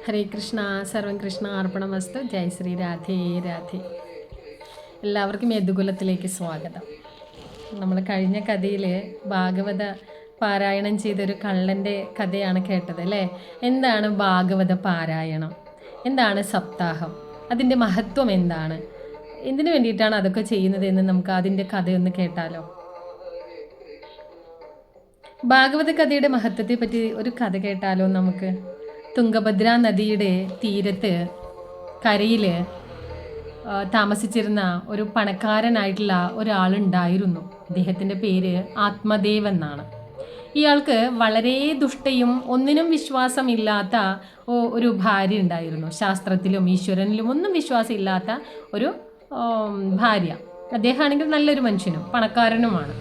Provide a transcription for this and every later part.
ഹരേ കൃഷ്ണ, സർവം കൃഷ്ണ അർപ്പണമസ്തു. ജയ് ശ്രീ രാധേ രാധേ. എല്ലാവർക്കും യദുകുലത്തിലേക്ക് സ്വാഗതം. നമ്മൾ കഴിഞ്ഞ കഥയിൽ ഭാഗവത പാരായണം ചെയ്തൊരു കള്ളൻ്റെ കഥയാണ് കേട്ടത് അല്ലേ? എന്താണ് ഭാഗവത പാരായണം? എന്താണ് സപ്താഹം? അതിൻ്റെ മഹത്വം എന്താണ്? എന്തിനു വേണ്ടിയിട്ടാണ് അതൊക്കെ ചെയ്യുന്നതെന്ന് നമുക്ക് അതിൻ്റെ കഥയൊന്ന് കേട്ടാലോ? ഭാഗവത കഥയുടെ മഹത്വത്തെ പറ്റി ഒരു കഥ കേട്ടാലോ നമുക്ക്? തുംഗഭദ്ര നദിയുടെ തീരത്ത് കരയിൽ താമസിച്ചിരുന്ന ഒരു പണക്കാരനായിട്ടുള്ള ഒരാളുണ്ടായിരുന്നു. അദ്ദേഹത്തിൻ്റെ പേര് ആത്മദേവ് എന്നാണ്. ഇയാൾക്ക് വളരെ ദുഷ്ടയും ഒന്നിനും വിശ്വാസമില്ലാത്ത ഒരു ഭാര്യ ഉണ്ടായിരുന്നു. ശാസ്ത്രത്തിലും ഈശ്വരനിലും ഒന്നും വിശ്വാസമില്ലാത്ത ഒരു ഭാര്യ. അദ്ദേഹമാണെങ്കിൽ നല്ലൊരു മനുഷ്യനും പണക്കാരനുമാണ്.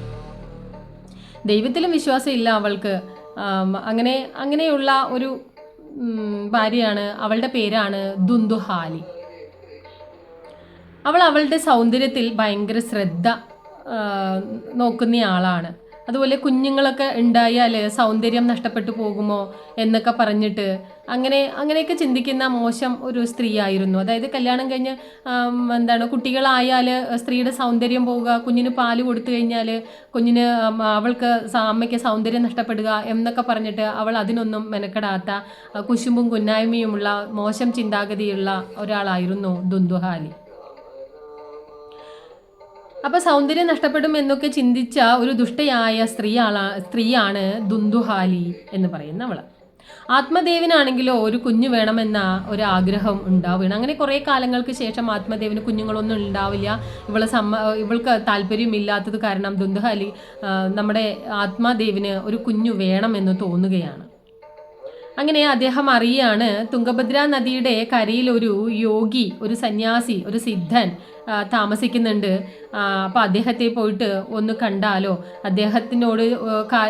ദൈവത്തിലും വിശ്വാസമില്ല അവൾക്ക്. അങ്ങനെയുള്ള ഒരു ഭാര്യയാണ്. അവളുടെ പേരാണ് ദുന്ദുഹാലി. അവളുടെ സൗന്ദര്യത്തിൽ ഭയങ്കര ശ്രദ്ധ നോക്കുന്നയാളാണ്. അതുപോലെ കുഞ്ഞുങ്ങളൊക്കെ ഉണ്ടായാൽ സൗന്ദര്യം നഷ്ടപ്പെട്ടു പോകുമോ എന്നൊക്കെ പറഞ്ഞിട്ട് അങ്ങനെയൊക്കെ ചിന്തിക്കുന്ന മോശം ഒരു സ്ത്രീ ആയിരുന്നു. അതായത് കല്യാണം കഴിഞ്ഞ് കുട്ടികളായാൽ സ്ത്രീയുടെ സൗന്ദര്യം പോവുക, കുഞ്ഞിന് പാല് കൊടുത്തു കഴിഞ്ഞാൽ അവൾക്ക് അമ്മയ്ക്ക് സൗന്ദര്യം നഷ്ടപ്പെടുക എന്നൊക്കെ പറഞ്ഞിട്ട് അവൾ അതിനൊന്നും മെനക്കെടാത്ത കുശുമ്പും കുന്നായ്മയുമുള്ള മോശം ചിന്താഗതിയുള്ള ഒരാളായിരുന്നു ദുന്ദുഹാലി. അപ്പോൾ സൗന്ദര്യം നഷ്ടപ്പെടും എന്നൊക്കെ ചിന്തിച്ച ഒരു ദുഷ്ടയായ സ്ത്രീയാണ് ദുന്ദുഹാലി എന്ന് പറയുന്നവൾ. ആത്മദേവനാണെങ്കിലോ ഒരു കുഞ്ഞു വേണമെന്ന ഒരു ആഗ്രഹം ഉണ്ടാവുകയാണ്. അങ്ങനെ കുറേ കാലങ്ങൾക്ക് ശേഷം ആത്മദേവന് കുഞ്ഞുങ്ങളൊന്നും ഉണ്ടാവില്ല. ഇവൾക്ക് താല്പര്യമില്ലാത്തത് കാരണം ദുന്ദുഹാലി നമ്മുടെ ആത്മദേവിന് ഒരു കുഞ്ഞു വേണമെന്ന് തോന്നുകയാണ്. അങ്ങനെ അദ്ദേഹം അറിയാണ്, തുംഗഭദ്ര നദിയുടെ കരയിൽ ഒരു യോഗി, ഒരു സന്യാസി, ഒരു സിദ്ധൻ താമസിക്കുന്നുണ്ട്. അപ്പോൾ അദ്ദേഹത്തെ പോയിട്ട് ഒന്ന് കണ്ടാലോ? അദ്ദേഹത്തിനോട്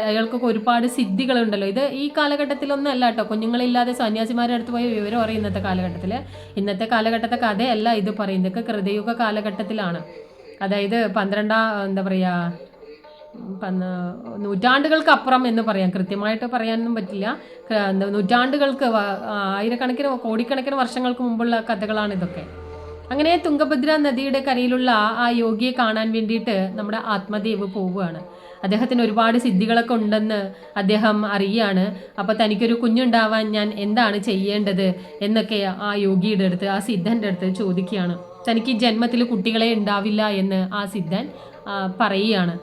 അയാൾക്കൊക്കെ ഒരുപാട് സിദ്ധികളുണ്ടല്ലോ. ഇത് ഈ കാലഘട്ടത്തിലൊന്നും അല്ല കേട്ടോ. കുഞ്ഞുങ്ങളില്ലാതെ സന്യാസിമാരുടെ അടുത്ത് പോയ വിവരം പറയും ഇന്നത്തെ കാലഘട്ടത്തെ കഥയല്ല ഇത് പറയുന്നത്. ഇതൊക്കെ കൃതയുഗ കാലഘട്ടത്തിലാണ്. അതായത് 12 നൂറ്റാണ്ടുകൾക്ക് അപ്പുറം എന്ന് പറയാം. കൃത്യമായിട്ട് പറയാനൊന്നും പറ്റില്ല. നൂറ്റാണ്ടുകൾക്ക്, ആയിരക്കണക്കിന് കോടിക്കണക്കിന് വർഷങ്ങൾക്ക് മുമ്പുള്ള കഥകളാണ് ഇതൊക്കെ. അങ്ങനെ തുംഗഭദ്ര നദിയുടെ കരയിലുള്ള ആ യോഗിയെ കാണാൻ വേണ്ടിയിട്ട് നമ്മുടെ ആത്മദേവ് പോവുകയാണ്. അദ്ദേഹത്തിന് ഒരുപാട് സിദ്ധികളൊക്കെ ഉണ്ടെന്ന് അദ്ദേഹം അറിയുകയാണ്. അപ്പോൾ തനിക്കൊരു കുഞ്ഞുണ്ടാവാൻ ഞാൻ എന്താണ് ചെയ്യേണ്ടത് എന്നൊക്കെ ആ യോഗിയുടെ അടുത്ത്, ആ സിദ്ധൻ്റെ അടുത്ത് ചോദിക്കുകയാണ്. തനിക്ക് ജന്മത്തിൽ കുട്ടികളെ ഉണ്ടാവില്ല എന്ന് ആ സിദ്ധൻ പറയുകയാണ്.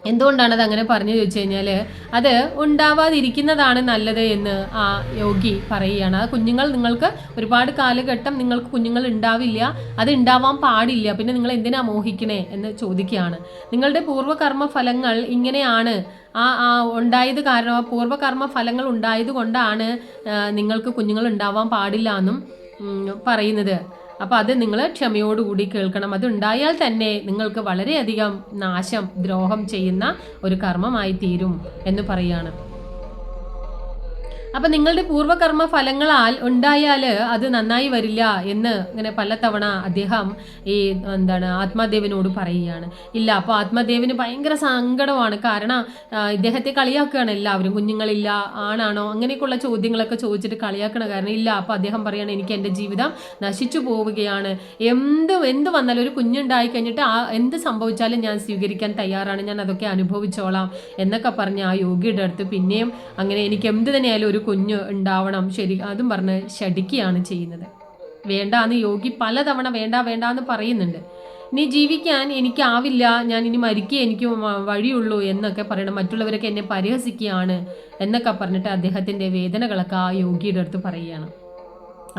എന്തുകൊണ്ടാണത് അങ്ങനെ പറഞ്ഞു ചോദിച്ചു കഴിഞ്ഞാൽ, അത് ഉണ്ടാവാതിരിക്കുന്നതാണ് നല്ലത് എന്ന് ആ യോഗി പറയുകയാണ്. ആ നിങ്ങൾക്ക് ഒരുപാട് കാലഘട്ടം നിങ്ങൾക്ക് കുഞ്ഞുങ്ങൾ ഉണ്ടാവില്ല, അത് ഉണ്ടാവാൻ പാടില്ല, പിന്നെ നിങ്ങൾ എന്തിനാ മോഹിക്കണേ എന്ന് ചോദിക്കുകയാണ്. നിങ്ങളുടെ പൂർവ്വകർമ്മ ഫലങ്ങൾ ഇങ്ങനെയാണ്. ഉണ്ടായത് കാരണം പൂർവ്വകർമ്മ ഫലങ്ങൾ ഉണ്ടായത് കൊണ്ടാണ് നിങ്ങൾക്ക് കുഞ്ഞുങ്ങൾ ഉണ്ടാവാൻ പാടില്ല എന്നും പറയുന്നത്. അപ്പോൾ അത് നിങ്ങൾ ക്ഷമയോടുകൂടി കേൾക്കണം. അതുണ്ടായാൽ തന്നെ നിങ്ങൾക്ക് വളരെയധികം നാശം, ദ്രോഹം ചെയ്യുന്ന ഒരു കർമ്മമായി തീരും എന്ന് പറയുകയാണ്. അപ്പം നിങ്ങളുടെ പൂർവ്വകർമ്മ ഫലങ്ങളാൽ ഉണ്ടായാൽ അത് നന്നായി വരില്ല എന്ന് ഇങ്ങനെ പലതവണ അദ്ദേഹം ആത്മദേവനോട് പറയുകയാണ്. ഇല്ല, അപ്പോൾ ആത്മദേവന് ഭയങ്കര സങ്കടമാണ്. കാരണം ഇദ്ദേഹത്തെ കളിയാക്കുകയാണ് എല്ലാവരും. കുഞ്ഞുങ്ങളില്ല, ആണാണോ, അങ്ങനെയൊക്കെയുള്ള ചോദ്യങ്ങളൊക്കെ ചോദിച്ചിട്ട് കളിയാക്കണ കാരണം ഇല്ല. അപ്പോൾ അദ്ദേഹം പറയുകയാണ്, എനിക്ക് എൻ്റെ ജീവിതം നശിച്ചു പോവുകയാണ്. എന്ത് വന്നാലും ഒരു കുഞ്ഞുണ്ടായി കഴിഞ്ഞിട്ട് എന്ത് സംഭവിച്ചാലും ഞാൻ സ്വീകരിക്കാൻ തയ്യാറാണ്, ഞാൻ അതൊക്കെ അനുഭവിച്ചോളാം എന്നൊക്കെ പറഞ്ഞ് ആ യോഗിയുടെ അടുത്ത് പിന്നെയും അങ്ങനെ എനിക്ക് എന്ത് തന്നെയായാലും ഒരു കുഞ്ഞ് ഉണ്ടാവണം, ശരി, അതും പറഞ്ഞ് ശടിക്കുകയാണ് ചെയ്യുന്നത്. വേണ്ടാന്ന് യോഗി പലതവണ വേണ്ട എന്ന് പറയുന്നുണ്ട്. ഇനി ജീവിക്കാൻ എനിക്കാവില്ല, ഞാൻ ഇനി മരിക്കുക എനിക്ക് വഴിയുള്ളൂ എന്നൊക്കെ പറയണം. മറ്റുള്ളവരൊക്കെ എന്നെ പരിഹസിക്കുകയാണ് എന്നൊക്കെ പറഞ്ഞിട്ട് അദ്ദേഹത്തിൻ്റെ വേദനകളൊക്കെ ആ യോഗിയുടെ അടുത്ത് പറയുകയാണ്.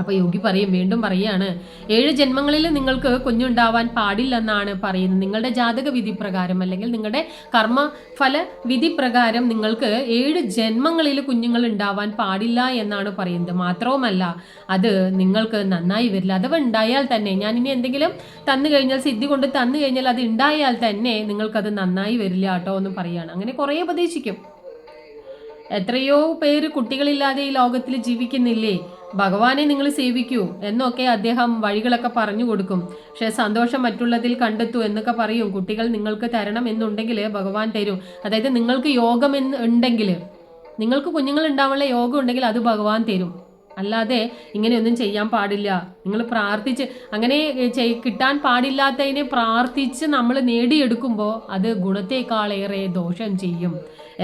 അപ്പോൾ യോഗി വീണ്ടും പറയുകയാണ്, 7 ജന്മങ്ങളിൽ നിങ്ങൾക്ക് കുഞ്ഞുണ്ടാവാൻ പാടില്ലെന്നാണ് പറയുന്നത്. നിങ്ങളുടെ ജാതക വിധി പ്രകാരം അല്ലെങ്കിൽ നിങ്ങളുടെ കർമ്മഫല വിധി പ്രകാരം നിങ്ങൾക്ക് 7 ജന്മങ്ങളിൽ കുഞ്ഞുങ്ങൾ ഉണ്ടാവാൻ പാടില്ല എന്നാണ് പറയുന്നത്. മാത്രവുമല്ല, അത് നിങ്ങൾക്ക് നന്നായി വരില്ല. അഥവാ ഉണ്ടായാൽ തന്നെ, ഞാനിനി എന്തെങ്കിലും തന്നു കഴിഞ്ഞാൽ, സിദ്ധി കൊണ്ട് തന്നു കഴിഞ്ഞാൽ അത് ഉണ്ടായാൽ തന്നെ നിങ്ങൾക്കത് നന്നായി വരില്ല കേട്ടോ എന്ന് പറയുകയാണ്. അങ്ങനെ കുറേ ഉപദേശിക്കും. എത്രയോ പേര് കുട്ടികളില്ലാതെ ഈ ലോകത്തിൽ ജീവിക്കുന്നില്ലേ? ഭഗവാനെ നിങ്ങൾ സേവിക്കൂ എന്നൊക്കെ അദ്ദേഹം വഴികളൊക്കെ പറഞ്ഞു കൊടുക്കും. പക്ഷെ സന്തോഷം മറ്റുള്ളതിൽ കണ്ടെത്തൂ എന്നൊക്കെ പറയും. കുട്ടികൾ നിങ്ങൾക്ക് തരണം എന്നുണ്ടെങ്കിൽ ഭഗവാൻ തരും. അതായത് നിങ്ങൾക്ക് യോഗം ഉണ്ടെങ്കിൽ, നിങ്ങൾക്ക് കുഞ്ഞുങ്ങൾ ഉണ്ടാവാനുള്ള യോഗം ഉണ്ടെങ്കിൽ അത് ഭഗവാൻ തരും. അല്ലാതെ ഇങ്ങനെയൊന്നും ചെയ്യാൻ പാടില്ല. നിങ്ങൾ പ്രാർത്ഥിച്ച് അങ്ങനെ കിട്ടാൻ പാടില്ലാത്തതിനെ പ്രാർത്ഥിച്ച് നമ്മൾ നേടിയെടുക്കുമ്പോൾ അത് ഗുണത്തേക്കാളേറെ ദോഷം ചെയ്യും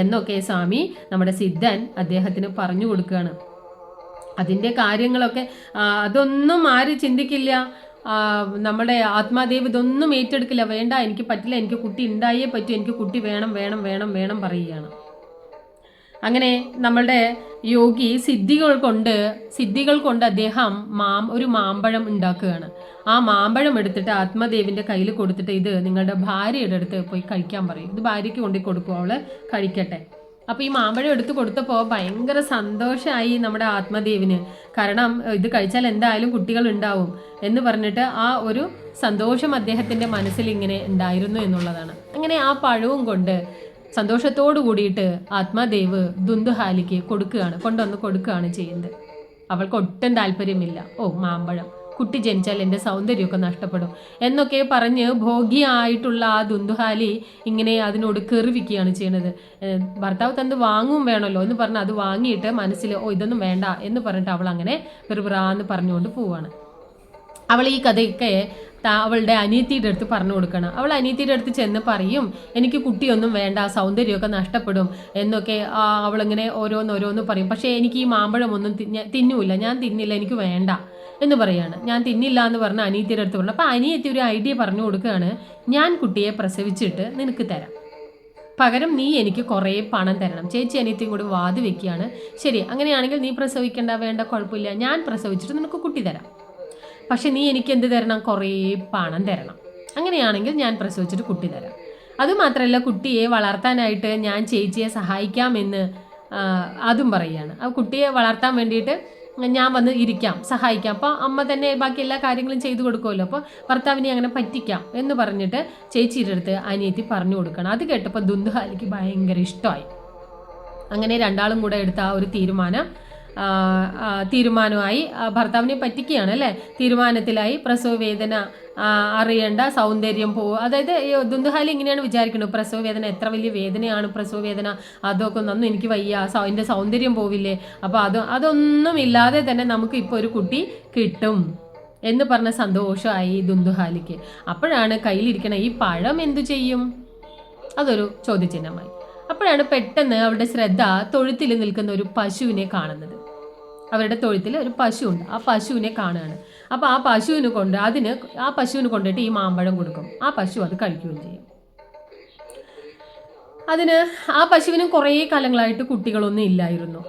എന്നൊക്കെ സ്വാമി നമ്മുടെ സിദ്ധൻ അദ്ദേഹത്തിന് പറഞ്ഞു കൊടുക്കുകയാണ്. അതിൻ്റെ കാര്യങ്ങളൊക്കെ അതൊന്നും ആര് ചിന്തിക്കില്ല. നമ്മുടെ ആത്മാദേവ് ഇതൊന്നും ഏറ്റെടുക്കില്ല. വേണ്ട, എനിക്ക് പറ്റില്ല, എനിക്ക് കുട്ടി ഉണ്ടായേ പറ്റൂ, എനിക്ക് കുട്ടി വേണം വേണം വേണം വേണം പറയുകയാണ്. അങ്ങനെ നമ്മളുടെ യോഗി സിദ്ധികൾ കൊണ്ട് അദ്ദേഹം ഒരു മാമ്പഴം ഉണ്ടാക്കുകയാണ്. ആ മാമ്പഴം എടുത്തിട്ട് ആത്മദേവിൻ്റെ കയ്യിൽ കൊടുത്തിട്ട് ഇത് നിങ്ങളുടെ ഭാര്യയുടെ അടുത്ത് പോയി കഴിക്കാൻ പറയും. ഇത് ഭാര്യയ്ക്ക് കൊണ്ടു കൊടുക്കും, അവള് കഴിക്കട്ടെ. അപ്പോൾ ഈ മാമ്പഴം എടുത്ത് കൊടുത്തപ്പോൾ ഭയങ്കര സന്തോഷമായി നമ്മുടെ ആത്മദേവിന്. കാരണം ഇത് കഴിച്ചാൽ എന്തായാലും കുട്ടികൾ ഉണ്ടാവും എന്ന് പറഞ്ഞിട്ട് ആ ഒരു സന്തോഷം അദ്ദേഹത്തിൻ്റെ മനസ്സിൽ ഇങ്ങനെ ഉണ്ടായിരുന്നു എന്നുള്ളതാണ്. അങ്ങനെ ആ പഴവും കൊണ്ട് സന്തോഷത്തോടു കൂടിയിട്ട് ആത്മാദേവ് ദുന്ദുഹാലിക്ക് കൊണ്ടുവന്ന് കൊടുക്കുകയാണ് ചെയ്യുന്നത്. അവൾക്ക് ഒട്ടും താല്പര്യമില്ല. മാമ്പഴം, കുട്ടി ജനിച്ചാൽ എൻ്റെ സൗന്ദര്യമൊക്കെ നഷ്ടപ്പെടും എന്നൊക്കെ പറഞ്ഞ് ഭോഗ്യമായിട്ടുള്ള ആ ദുന്ദുഹാലി ഇങ്ങനെ അതിനോട് കെറിവിക്കുകയാണ് ചെയ്യുന്നത്. ഭർത്താവ് തന്ന് വാങ്ങും വേണമല്ലോ എന്ന് പറഞ്ഞ് അത് വാങ്ങിയിട്ട് മനസ്സിൽ ഇതൊന്നും വേണ്ട എന്ന് പറഞ്ഞിട്ട് അവൾ അങ്ങനെ വെറുതെ പറഞ്ഞുകൊണ്ട് പോവാണ്. അവൾ ഈ കഥയൊക്കെ അവളുടെ അനിയത്തിയുടെ അടുത്ത് പറഞ്ഞു കൊടുക്കണം. അവൾ അനിയത്തിയുടെ അടുത്ത് ചെന്ന് പറയും, എനിക്ക് കുട്ടിയൊന്നും വേണ്ട, സൗന്ദര്യമൊക്കെ നഷ്ടപ്പെടും എന്നൊക്കെ അവളിങ്ങനെ ഓരോന്ന് പറയും. പക്ഷേ എനിക്ക് ഈ മാമ്പഴമൊന്നും തിന്നൂല, ഞാൻ തിന്നില്ല, എനിക്ക് വേണ്ട എന്ന് പറയാണ്. ഞാൻ തിന്നില്ല എന്ന് പറഞ്ഞ് അനിയത്തിയുടെ അടുത്ത് പറഞ്ഞു. അപ്പോൾ അനിയത്തി ഒരു ഐഡിയ പറഞ്ഞു കൊടുക്കുകയാണ്, ഞാൻ കുട്ടിയെ പ്രസവിച്ചിട്ട് നിനക്ക് തരാം, പകരം നീ എനിക്ക് കുറേ പണം തരണം. ചേച്ചി അനിയത്തിയും കൂടി വാത് വെക്കുകയാണ്. ശരി, അങ്ങനെയാണെങ്കിൽ നീ പ്രസവിക്കേണ്ട, വേണ്ട, കുഴപ്പമില്ല, ഞാൻ പ്രസവിച്ചിട്ട് നിനക്ക് കുട്ടി തരാം, പക്ഷെ നീ എനിക്ക് എന്ത് തരണം, കുറേ പണം തരണം. അങ്ങനെയാണെങ്കിൽ ഞാൻ പ്രസവിച്ചിട്ട് കുട്ടി തരാം. അതുമാത്രമല്ല, കുട്ടിയെ വളർത്താനായിട്ട് ഞാൻ ചേച്ചിയെ സഹായിക്കാമെന്ന് അതും പറയുകയാണ്. ആ കുട്ടിയെ വളർത്താൻ വേണ്ടിയിട്ട് ഞാൻ വന്ന് ഇരിക്കാം, സഹായിക്കാം. അപ്പോൾ അമ്മ തന്നെ ബാക്കി എല്ലാ കാര്യങ്ങളും ചെയ്തു കൊടുക്കുമല്ലോ, അപ്പോൾ ഭർത്താവിനെ അങ്ങനെ പറ്റിക്കാം എന്ന് പറഞ്ഞിട്ട് ചേച്ചിയുടെ അടുത്ത് അനിയത്തി പറഞ്ഞു കൊടുക്കണം. അത് കേട്ടപ്പോൾ ദുന്ദുഹാലിക്ക് ഭയങ്കര ഇഷ്ടമായി. അങ്ങനെ രണ്ടാളും കൂടെ എടുത്ത ആ ഒരു തീരുമാനമായി ഭർത്താവിനെ പറ്റിക്കുകയാണ് അല്ലേ. തീരുമാനത്തിലായി പ്രസവ വേദന അറിയേണ്ട, സൗന്ദര്യം അതായത് ദുന്ദുഹാലി ഇങ്ങനെയാണ് വിചാരിക്കുന്നത്, പ്രസവ വേദന എത്ര വലിയ വേദനയാണ് പ്രസവ വേദന, അതൊക്കെ ഒന്നും എനിക്ക് വയ്യ, എൻ്റെ സൗന്ദര്യം പോവില്ലേ, അപ്പോൾ അതൊന്നും ഇല്ലാതെ തന്നെ നമുക്ക് ഇപ്പോൾ ഒരു കുട്ടി കിട്ടും എന്ന് പറഞ്ഞ സന്തോഷമായി ദുന്ദുഹാലിക്ക്. അപ്പോഴാണ് കയ്യിലിരിക്കണ ഈ പഴം എന്തു ചെയ്യും, അതൊരു ചോദ്യചിഹ്നമായി. അപ്പോഴാണ് പെട്ടെന്ന് അവരുടെ ശ്രദ്ധ തൊഴുത്തിൽ നിൽക്കുന്ന ഒരു പശുവിനെ കാണുന്നത്. അവരുടെ തൊഴുത്തിൽ ഒരു പശുവുണ്ട്, ആ പശുവിനെ കാണുകയാണ്. അപ്പോൾ ആ പശുവിന് കൊണ്ടിട്ട് ഈ മാമ്പഴം കൊടുക്കും. ആ പശു അത് കഴിക്കുകയും ചെയ്യും. ആ പശുവിനും കുറേ കാലങ്ങളായിട്ട് കുട്ടികളൊന്നും ഇല്ലായിരുന്നു.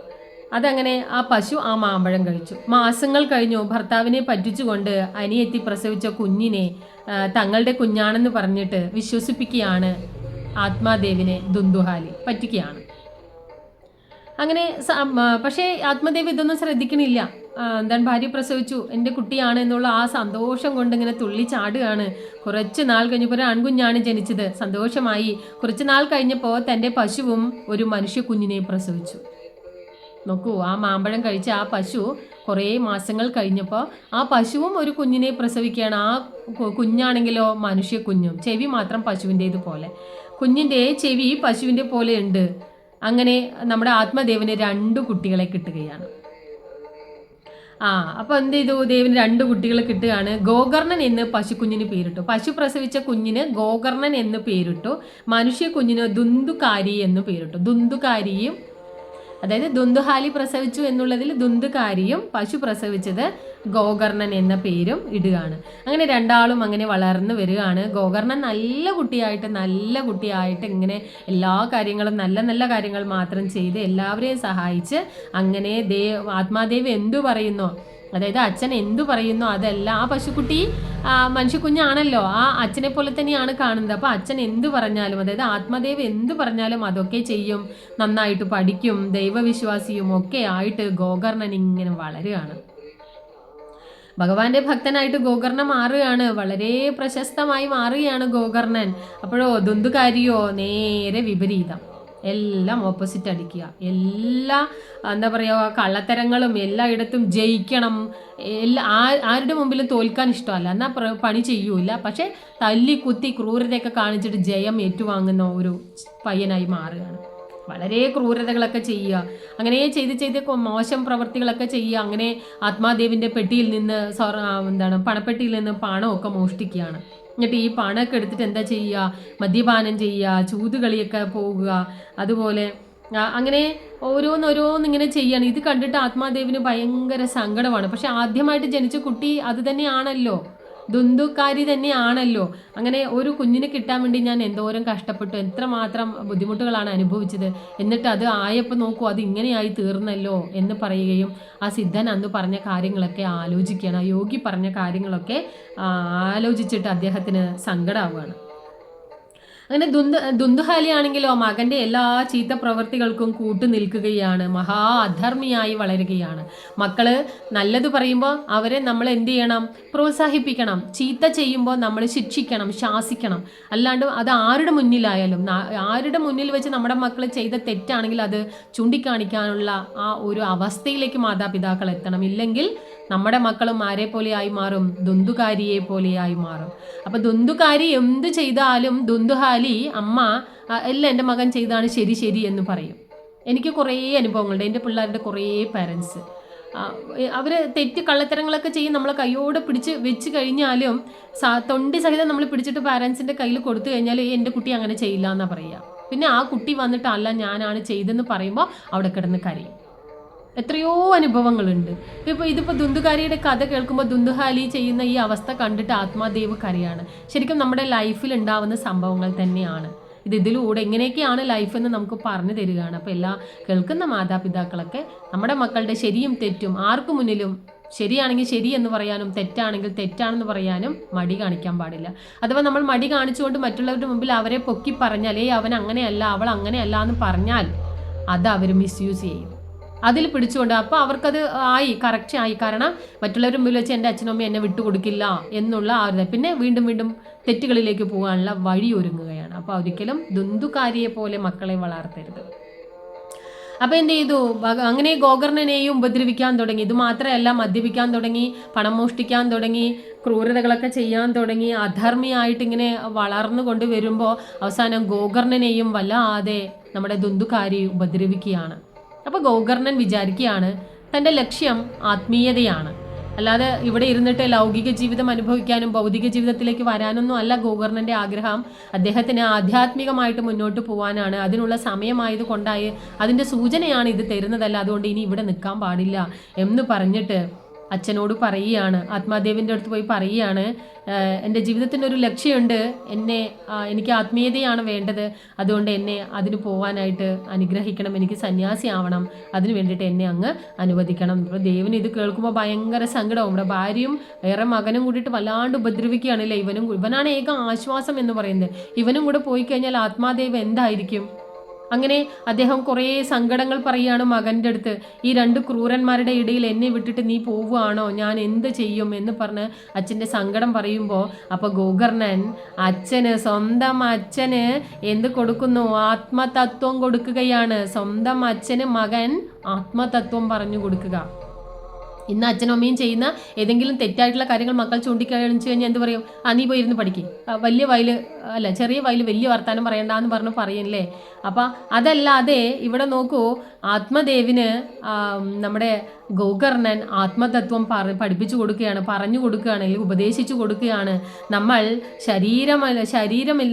അതങ്ങനെ ആ പശു ആ മാമ്പഴം കഴിച്ചു. മാസങ്ങൾ കഴിഞ്ഞു. ഭർത്താവിനെ പറ്റിച്ചുകൊണ്ട് അനിയത്തി പ്രസവിച്ച കുഞ്ഞിനെ തങ്ങളുടെ കുഞ്ഞാണെന്ന് പറഞ്ഞിട്ട് വിശ്വസിപ്പിക്കുകയാണ് ആത്മാദേവിനെ ദുന്ദുഹാലി, പറ്റിക്കുകയാണ്. അങ്ങനെ പക്ഷേ ആത്മദേവ് ഇതൊന്നും ശ്രദ്ധിക്കണില്ല. ഭാര്യ പ്രസവിച്ചു, എൻ്റെ കുട്ടിയാണ് എന്നുള്ള ആ സന്തോഷം കൊണ്ട് ഇങ്ങനെ തുള്ളി ചാടുകയാണ്. കുറച്ച് നാൾ കഴിഞ്ഞപ്പോൾ ഒരു ആൺകുഞ്ഞാണ് ജനിച്ചത്, സന്തോഷമായി. കുറച്ച് നാൾ കഴിഞ്ഞപ്പോൾ തൻ്റെ പശുവും ഒരു മനുഷ്യ കുഞ്ഞിനെ പ്രസവിച്ചു. നോക്കൂ, ആ മാമ്പഴം കഴിച്ച ആ പശു കുറേ മാസങ്ങൾ കഴിഞ്ഞപ്പോൾ ആ പശുവും ഒരു കുഞ്ഞിനെ പ്രസവിക്കുകയാണ്. ആ കുഞ്ഞാണെങ്കിലോ മനുഷ്യ കുഞ്ഞും, ചെവി മാത്രം പശുവിൻ്റേതുപോലെ, കുഞ്ഞിൻ്റെ ചെവി പശുവിൻ്റെ പോലെ ഉണ്ട്. അങ്ങനെ നമ്മുടെ ആത്മദേവന് 2 കുട്ടികളെ കിട്ടുകയാണ്. അപ്പോൾ എന്ത് ചെയ്തു, ദേവിന് 2 കുട്ടികളെ കിട്ടുകയാണ്. ഗോകർണൻ എന്ന് പശുക്കുഞ്ഞിന് പേരിട്ടു. പശു പ്രസവിച്ച കുഞ്ഞിന് ഗോകർണൻ എന്ന് പേരിട്ടു. മനുഷ്യ കുഞ്ഞിന് ദുന്ദുകാരി എന്ന് പേരിട്ടു. ദുന്ദുകാരിയും, അതായത് ദുന്ദുഹാലി പ്രസവിച്ചു എന്നുള്ളതിൽ ദുന്ദുകാരിയും പശു പ്രസവിച്ചത് ഗോകർണൻ എന്ന പേരും ഇടുകയാണ്. അങ്ങനെ രണ്ടാളും അങ്ങനെ വളർന്നു വരികയാണ്. ഗോകർണൻ നല്ല കുട്ടിയായിട്ട് ഇങ്ങനെ എല്ലാ കാര്യങ്ങളും നല്ല കാര്യങ്ങൾ മാത്രം ചെയ്ത് എല്ലാവരെയും സഹായിച്ച് അങ്ങനെ ആത്മാദേവ് എന്തു പറയുന്നോ, അതായത് അച്ഛൻ എന്തു പറയുന്നോ അതെല്ലാം, ആ പശുക്കുട്ടി മനുഷ്യക്കുഞ്ഞാണല്ലോ, ആ അച്ഛനെ പോലെ തന്നെയാണ് കാണുന്നത്. അപ്പോൾ അച്ഛൻ എന്തു പറഞ്ഞാലും, അതായത് ആത്മദേവ് എന്തു പറഞ്ഞാലും അതൊക്കെ ചെയ്യും, നന്നായിട്ട് പഠിക്കും, ദൈവവിശ്വാസിയും ഒക്കെ ആയിട്ട് ഗോകർണൻ ഇങ്ങനെ വളരുകയാണ്. ഭഗവാന്റെ ഭക്തനായിട്ട് ഗോകർണൻ മാറുകയാണ്, വളരെ പ്രശസ്തമായി മാറുകയാണ് ഗോകർണൻ. അപ്പോഴോ ദുന്ദുകാരിയോ നേരെ വിപരീതം, എല്ലാം ഓപ്പോസിറ്റ് അടിക്കുക, എല്ലാ എന്താ പറയുക കള്ളത്തരങ്ങളും എല്ലായിടത്തും ജയിക്കണം, ആരുടെ മുമ്പിലും തോൽക്കാൻ ഇഷ്ടമല്ല, എന്നാൽ പണി ചെയ്യൂല, പക്ഷെ തല്ലി കുത്തി ക്രൂരതയൊക്കെ കാണിച്ചിട്ട് ജയം ഏറ്റുവാങ്ങുന്ന ഒരു പയ്യനായി മാറുകയാണ്. വളരെ ക്രൂരതകളൊക്കെ ചെയ്യുക, അങ്ങനെ ചെയ്ത് മോശം പ്രവൃത്തികളൊക്കെ ചെയ്യുക. അങ്ങനെ ആത്മാദേവിൻ്റെ പെട്ടിയിൽ നിന്ന് പണപ്പെട്ടിയിൽ നിന്ന് പണമൊക്കെ മോഷ്ടിക്കുകയാണ്. എന്നിട്ട് ഈ പണമൊക്കെ എടുത്തിട്ട് എന്താ ചെയ്യുക, മദ്യപാനം ചെയ്യുക, ചൂതുകളിയൊക്കെ പോകുക, അതുപോലെ അങ്ങനെ ഓരോന്നിങ്ങനെ ചെയ്യാണ്. ഇത് കണ്ടിട്ട് ആത്മാദേവിന് ഭയങ്കര സങ്കടമാണ്. പക്ഷെ ആദ്യമായിട്ട് ജനിച്ച കുട്ടി അത് തന്നെയാണല്ലോ, ദുന്ദുക്കാരി തന്നെയാണല്ലോ. അങ്ങനെ ഒരു കുഞ്ഞിനെ കിട്ടാൻ വേണ്ടി ഞാൻ എന്തോരം കഷ്ടപ്പെട്ടു, എത്രമാത്രം ബുദ്ധിമുട്ടുകളാണ് അനുഭവിച്ചത്, എന്നിട്ട് അത് ആയപ്പോൾ നോക്കൂ അത് ഇങ്ങനെയായി തീർന്നല്ലോ എന്ന് പറയുകയും ആ സിദ്ധൻ അന്ന് പറഞ്ഞ കാര്യങ്ങളൊക്കെ ആലോചിക്കുകയാണ്. ആ യോഗി പറഞ്ഞ കാര്യങ്ങളൊക്കെ ആലോചിച്ചിട്ട് അദ്ദേഹത്തിന് സങ്കടമാവുകയാണ്. അങ്ങനെ ദുന്ദുഹാലി ആണെങ്കിലോ മകന്റെ എല്ലാ ചീത്ത പ്രവൃത്തികൾക്കും കൂട്ടു നിൽക്കുകയാണ്, മഹാ അധർമ്മിയായി വളരുകയാണ്. മക്കള് നല്ലത് പറയുമ്പോൾ അവരെ നമ്മൾ എന്ത് ചെയ്യണം, പ്രോത്സാഹിപ്പിക്കണം. ചീത്ത ചെയ്യുമ്പോൾ നമ്മൾ ശിക്ഷിക്കണം, ശാസിക്കണം. അല്ലാണ്ട് അത് ആരുടെ മുന്നിലായാലും, ആരുടെ മുന്നിൽ വെച്ച് നമ്മുടെ മക്കൾ ചെയ്ത തെറ്റാണെങ്കിൽ അത് ചൂണ്ടിക്കാണിക്കാനുള്ള ആ ഒരു അവസ്ഥയിലേക്ക് മാതാപിതാക്കൾ എത്തണം. ഇല്ലെങ്കിൽ നമ്മുടെ മക്കളും ആരെ പോലെയായി മാറും, ദുന്ദുകാരിയെ പോലെയായി മാറും. അപ്പൊ ദുന്ദുകാരി എന്ത് ചെയ്താലും ദുന്ദുഹാലി അമ്മ എല്ലാം എൻ്റെ മകൻ ചെയ്താണ് ശരി ശരി എന്ന് പറയും. എനിക്ക് കുറേ അനുഭവങ്ങളുണ്ട്. എൻ്റെ പിള്ളേരുടെ കുറേ പാരൻസ് അവർ തെറ്റ് കള്ളത്തരങ്ങളൊക്കെ ചെയ്യും. നമ്മളെ കൈയോടെ പിടിച്ച് വെച്ച് കഴിഞ്ഞാലും തൊണ്ടി സഹിതം നമ്മൾ പിടിച്ചിട്ട് പാരൻസിൻ്റെ കയ്യിൽ കൊടുത്തു കഴിഞ്ഞാൽ എൻ്റെ കുട്ടി അങ്ങനെ ചെയ്യില്ല എന്നാണ് പറയുക. പിന്നെ ആ കുട്ടി വന്നിട്ട് അല്ല ഞാനാണ് ചെയ്തെന്ന് പറയുമ്പോൾ അവിടെ കിടന്ന് കരയും. എത്രയോ അനുഭവങ്ങളുണ്ട്. ഇതിപ്പോൾ ദുന്ദുകാരിയുടെ കഥ കേൾക്കുമ്പോൾ ദുന്ദുഹാലി ചെയ്യുന്ന ഈ അവസ്ഥ കണ്ടിട്ട് ആത്മാദേവ് കരയാണ്. ശരിക്കും നമ്മുടെ ലൈഫിൽ ഉണ്ടാവുന്ന സംഭവങ്ങൾ തന്നെയാണ് ഇതിലൂടെ എങ്ങനെയൊക്കെയാണ് ലൈഫ് എന്ന് നമുക്ക് പറഞ്ഞു തരികയാണ്. അപ്പോൾ എല്ലാ കേൾക്കുന്ന മാതാപിതാക്കളൊക്കെ നമ്മുടെ മക്കളുടെ ശരിയും തെറ്റും ആർക്കു മുന്നിലും ശരിയാണെങ്കിൽ ശരി എന്ന് പറയാനും തെറ്റാണെങ്കിൽ തെറ്റാണെന്ന് പറയാനും മടി കാണിക്കാൻ പാടില്ല. അഥവാ നമ്മൾ മടി കാണിച്ചുകൊണ്ട് മറ്റുള്ളവരുടെ മുമ്പിൽ അവരെ പൊക്കി പറഞ്ഞാൽ അവൻ അങ്ങനെയല്ല അവൾ അങ്ങനെയല്ല എന്ന് പറഞ്ഞാൽ അത് അവർ മിസ്യൂസ് ചെയ്യും. അതിൽ പിടിച്ചുകൊണ്ട് അപ്പോൾ അവർക്കത് കറക്റ്റ് ആയി. കാരണം മറ്റുള്ളവരുടെ മുമ്പിൽ വെച്ച് എൻ്റെ അച്ഛനും അമ്മയും എന്നെ വിട്ടുകൊടുക്കില്ല എന്നുള്ള ആ ഒരു പിന്നെ വീണ്ടും വീണ്ടും തെറ്റുകളിലേക്ക് പോകാനുള്ള വഴി ഒരുങ്ങുകയാണ്. അപ്പോൾ ഒരിക്കലും ദുന്ദുകാരിയെ പോലെ മക്കളെ വളർത്തരുത്. അപ്പോൾ എന്ത് ചെയ്തു, അങ്ങനെ ഗോകർണനെയും ഉപദ്രവിക്കാൻ തുടങ്ങി. ഇത് മാത്രമല്ല, മദ്യപിക്കാൻ തുടങ്ങി, പണം മോഷ്ടിക്കാൻ തുടങ്ങി, ക്രൂരതകളൊക്കെ ചെയ്യാൻ തുടങ്ങി. അധർമ്മിയായിട്ട് ഇങ്ങനെ വളർന്നു കൊണ്ട് വരുമ്പോൾ അവസാനം ഗോകർണനെയും വല്ലാതെ നമ്മുടെ ദുന്ദുകാരി ഉപദ്രവിക്കുകയാണ്. അപ്പോൾ ഗോകർണൻ വിചാരിക്കുകയാണ് തൻ്റെ ലക്ഷ്യം ആത്മീയതയാണ്, അല്ലാതെ ഇവിടെ ഇരുന്നിട്ട് ലൗകിക ജീവിതം അനുഭവിക്കാനും ഭൗതിക ജീവിതത്തിലേക്ക് വരാനൊന്നും അല്ല ഗോകർണൻ്റെ ആഗ്രഹം. അദ്ദേഹത്തിന് ആധ്യാത്മികമായിട്ട് മുന്നോട്ട് പോകാനാണ്. അതിനുള്ള സമയമായത് കൊണ്ടായി അതിൻ്റെ സൂചനയാണ് ഇത് തരുന്നതല്ല, അതുകൊണ്ട് ഇനി ഇവിടെ നിൽക്കാൻ പാടില്ല എന്ന് പറഞ്ഞിട്ട് അച്ഛനോട് പറയുകയാണ്. ആത്മാദേവിൻ്റെ അടുത്ത് പോയി പറയുകയാണ്, എൻ്റെ ജീവിതത്തിൻ്റെ ഒരു ലക്ഷ്യമുണ്ട്, എനിക്ക് ആത്മീയതയാണ് വേണ്ടത്, അതുകൊണ്ട് എന്നെ അതിന് പോകാനായിട്ട് അനുഗ്രഹിക്കണം, എനിക്ക് സന്യാസി ആവണം, അതിന് വേണ്ടിയിട്ട് എന്നെ അങ്ങ് അനുവദിക്കണം. അപ്പോൾ ദേവന് ഇത് കേൾക്കുമ്പോൾ ഭയങ്കര സങ്കടവും. ഇവിടെ ഭാര്യയും വേറെ മകനും കൂടിയിട്ട് വല്ലാണ്ട് ഉപദ്രവിക്കുകയാണല്ലേ. ഇവനാണ് ഏക ആശ്വാസം എന്ന് പറയുന്നത്. ഇവനും കൂടെ പോയി കഴിഞ്ഞാൽ ആത്മാദേവ് എന്തായിരിക്കും? അങ്ങനെ അദ്ദേഹം കുറേ സങ്കടങ്ങൾ പറയുകയാണ് മകൻ്റെ അടുത്ത്. ഈ രണ്ട് ക്രൂരന്മാരുടെ ഇടയിൽ എന്നെ വിട്ടിട്ട് നീ പോവുകയാണോ, ഞാൻ എന്ത് ചെയ്യും എന്ന് പറഞ്ഞ് അച്ഛൻ്റെ സങ്കടം പറയുമ്പോൾ അപ്പോൾ ഗോകർണൻ സ്വന്തം അച്ഛന് എന്ത് കൊടുക്കുന്നു, ആത്മതത്വം കൊടുക്കുകയാണ്. സ്വന്തം അച്ഛന് മകൻ ആത്മതത്വം പറഞ്ഞു കൊടുക്കുക. ഇന്ന് അച്ഛനും അമ്മയും ചെയ്യുന്ന ഏതെങ്കിലും തെറ്റായിട്ടുള്ള കാര്യങ്ങൾ മക്കൾ ചൂണ്ടിക്കാണിച്ചു കഴിഞ്ഞാൽ എന്ത് പറയും, നീ പോയി ഇരുന്ന് പഠിക്കും, ചെറിയ വയൽ വലിയ വർത്താനം പറയണ്ടെന്ന് പറഞ്ഞ് പറയല്ലേ. അപ്പം അതല്ലാതെ ഇവിടെ നോക്കൂ, ആത്മദേവിന് നമ്മുടെ ഗോകർണൻ ആത്മതത്വം പഠിപ്പിച്ചു കൊടുക്കുകയാണ്, പറഞ്ഞു കൊടുക്കുകയാണ്, അല്ലെങ്കിൽ ഉപദേശിച്ചു കൊടുക്കുകയാണ്. നമ്മൾ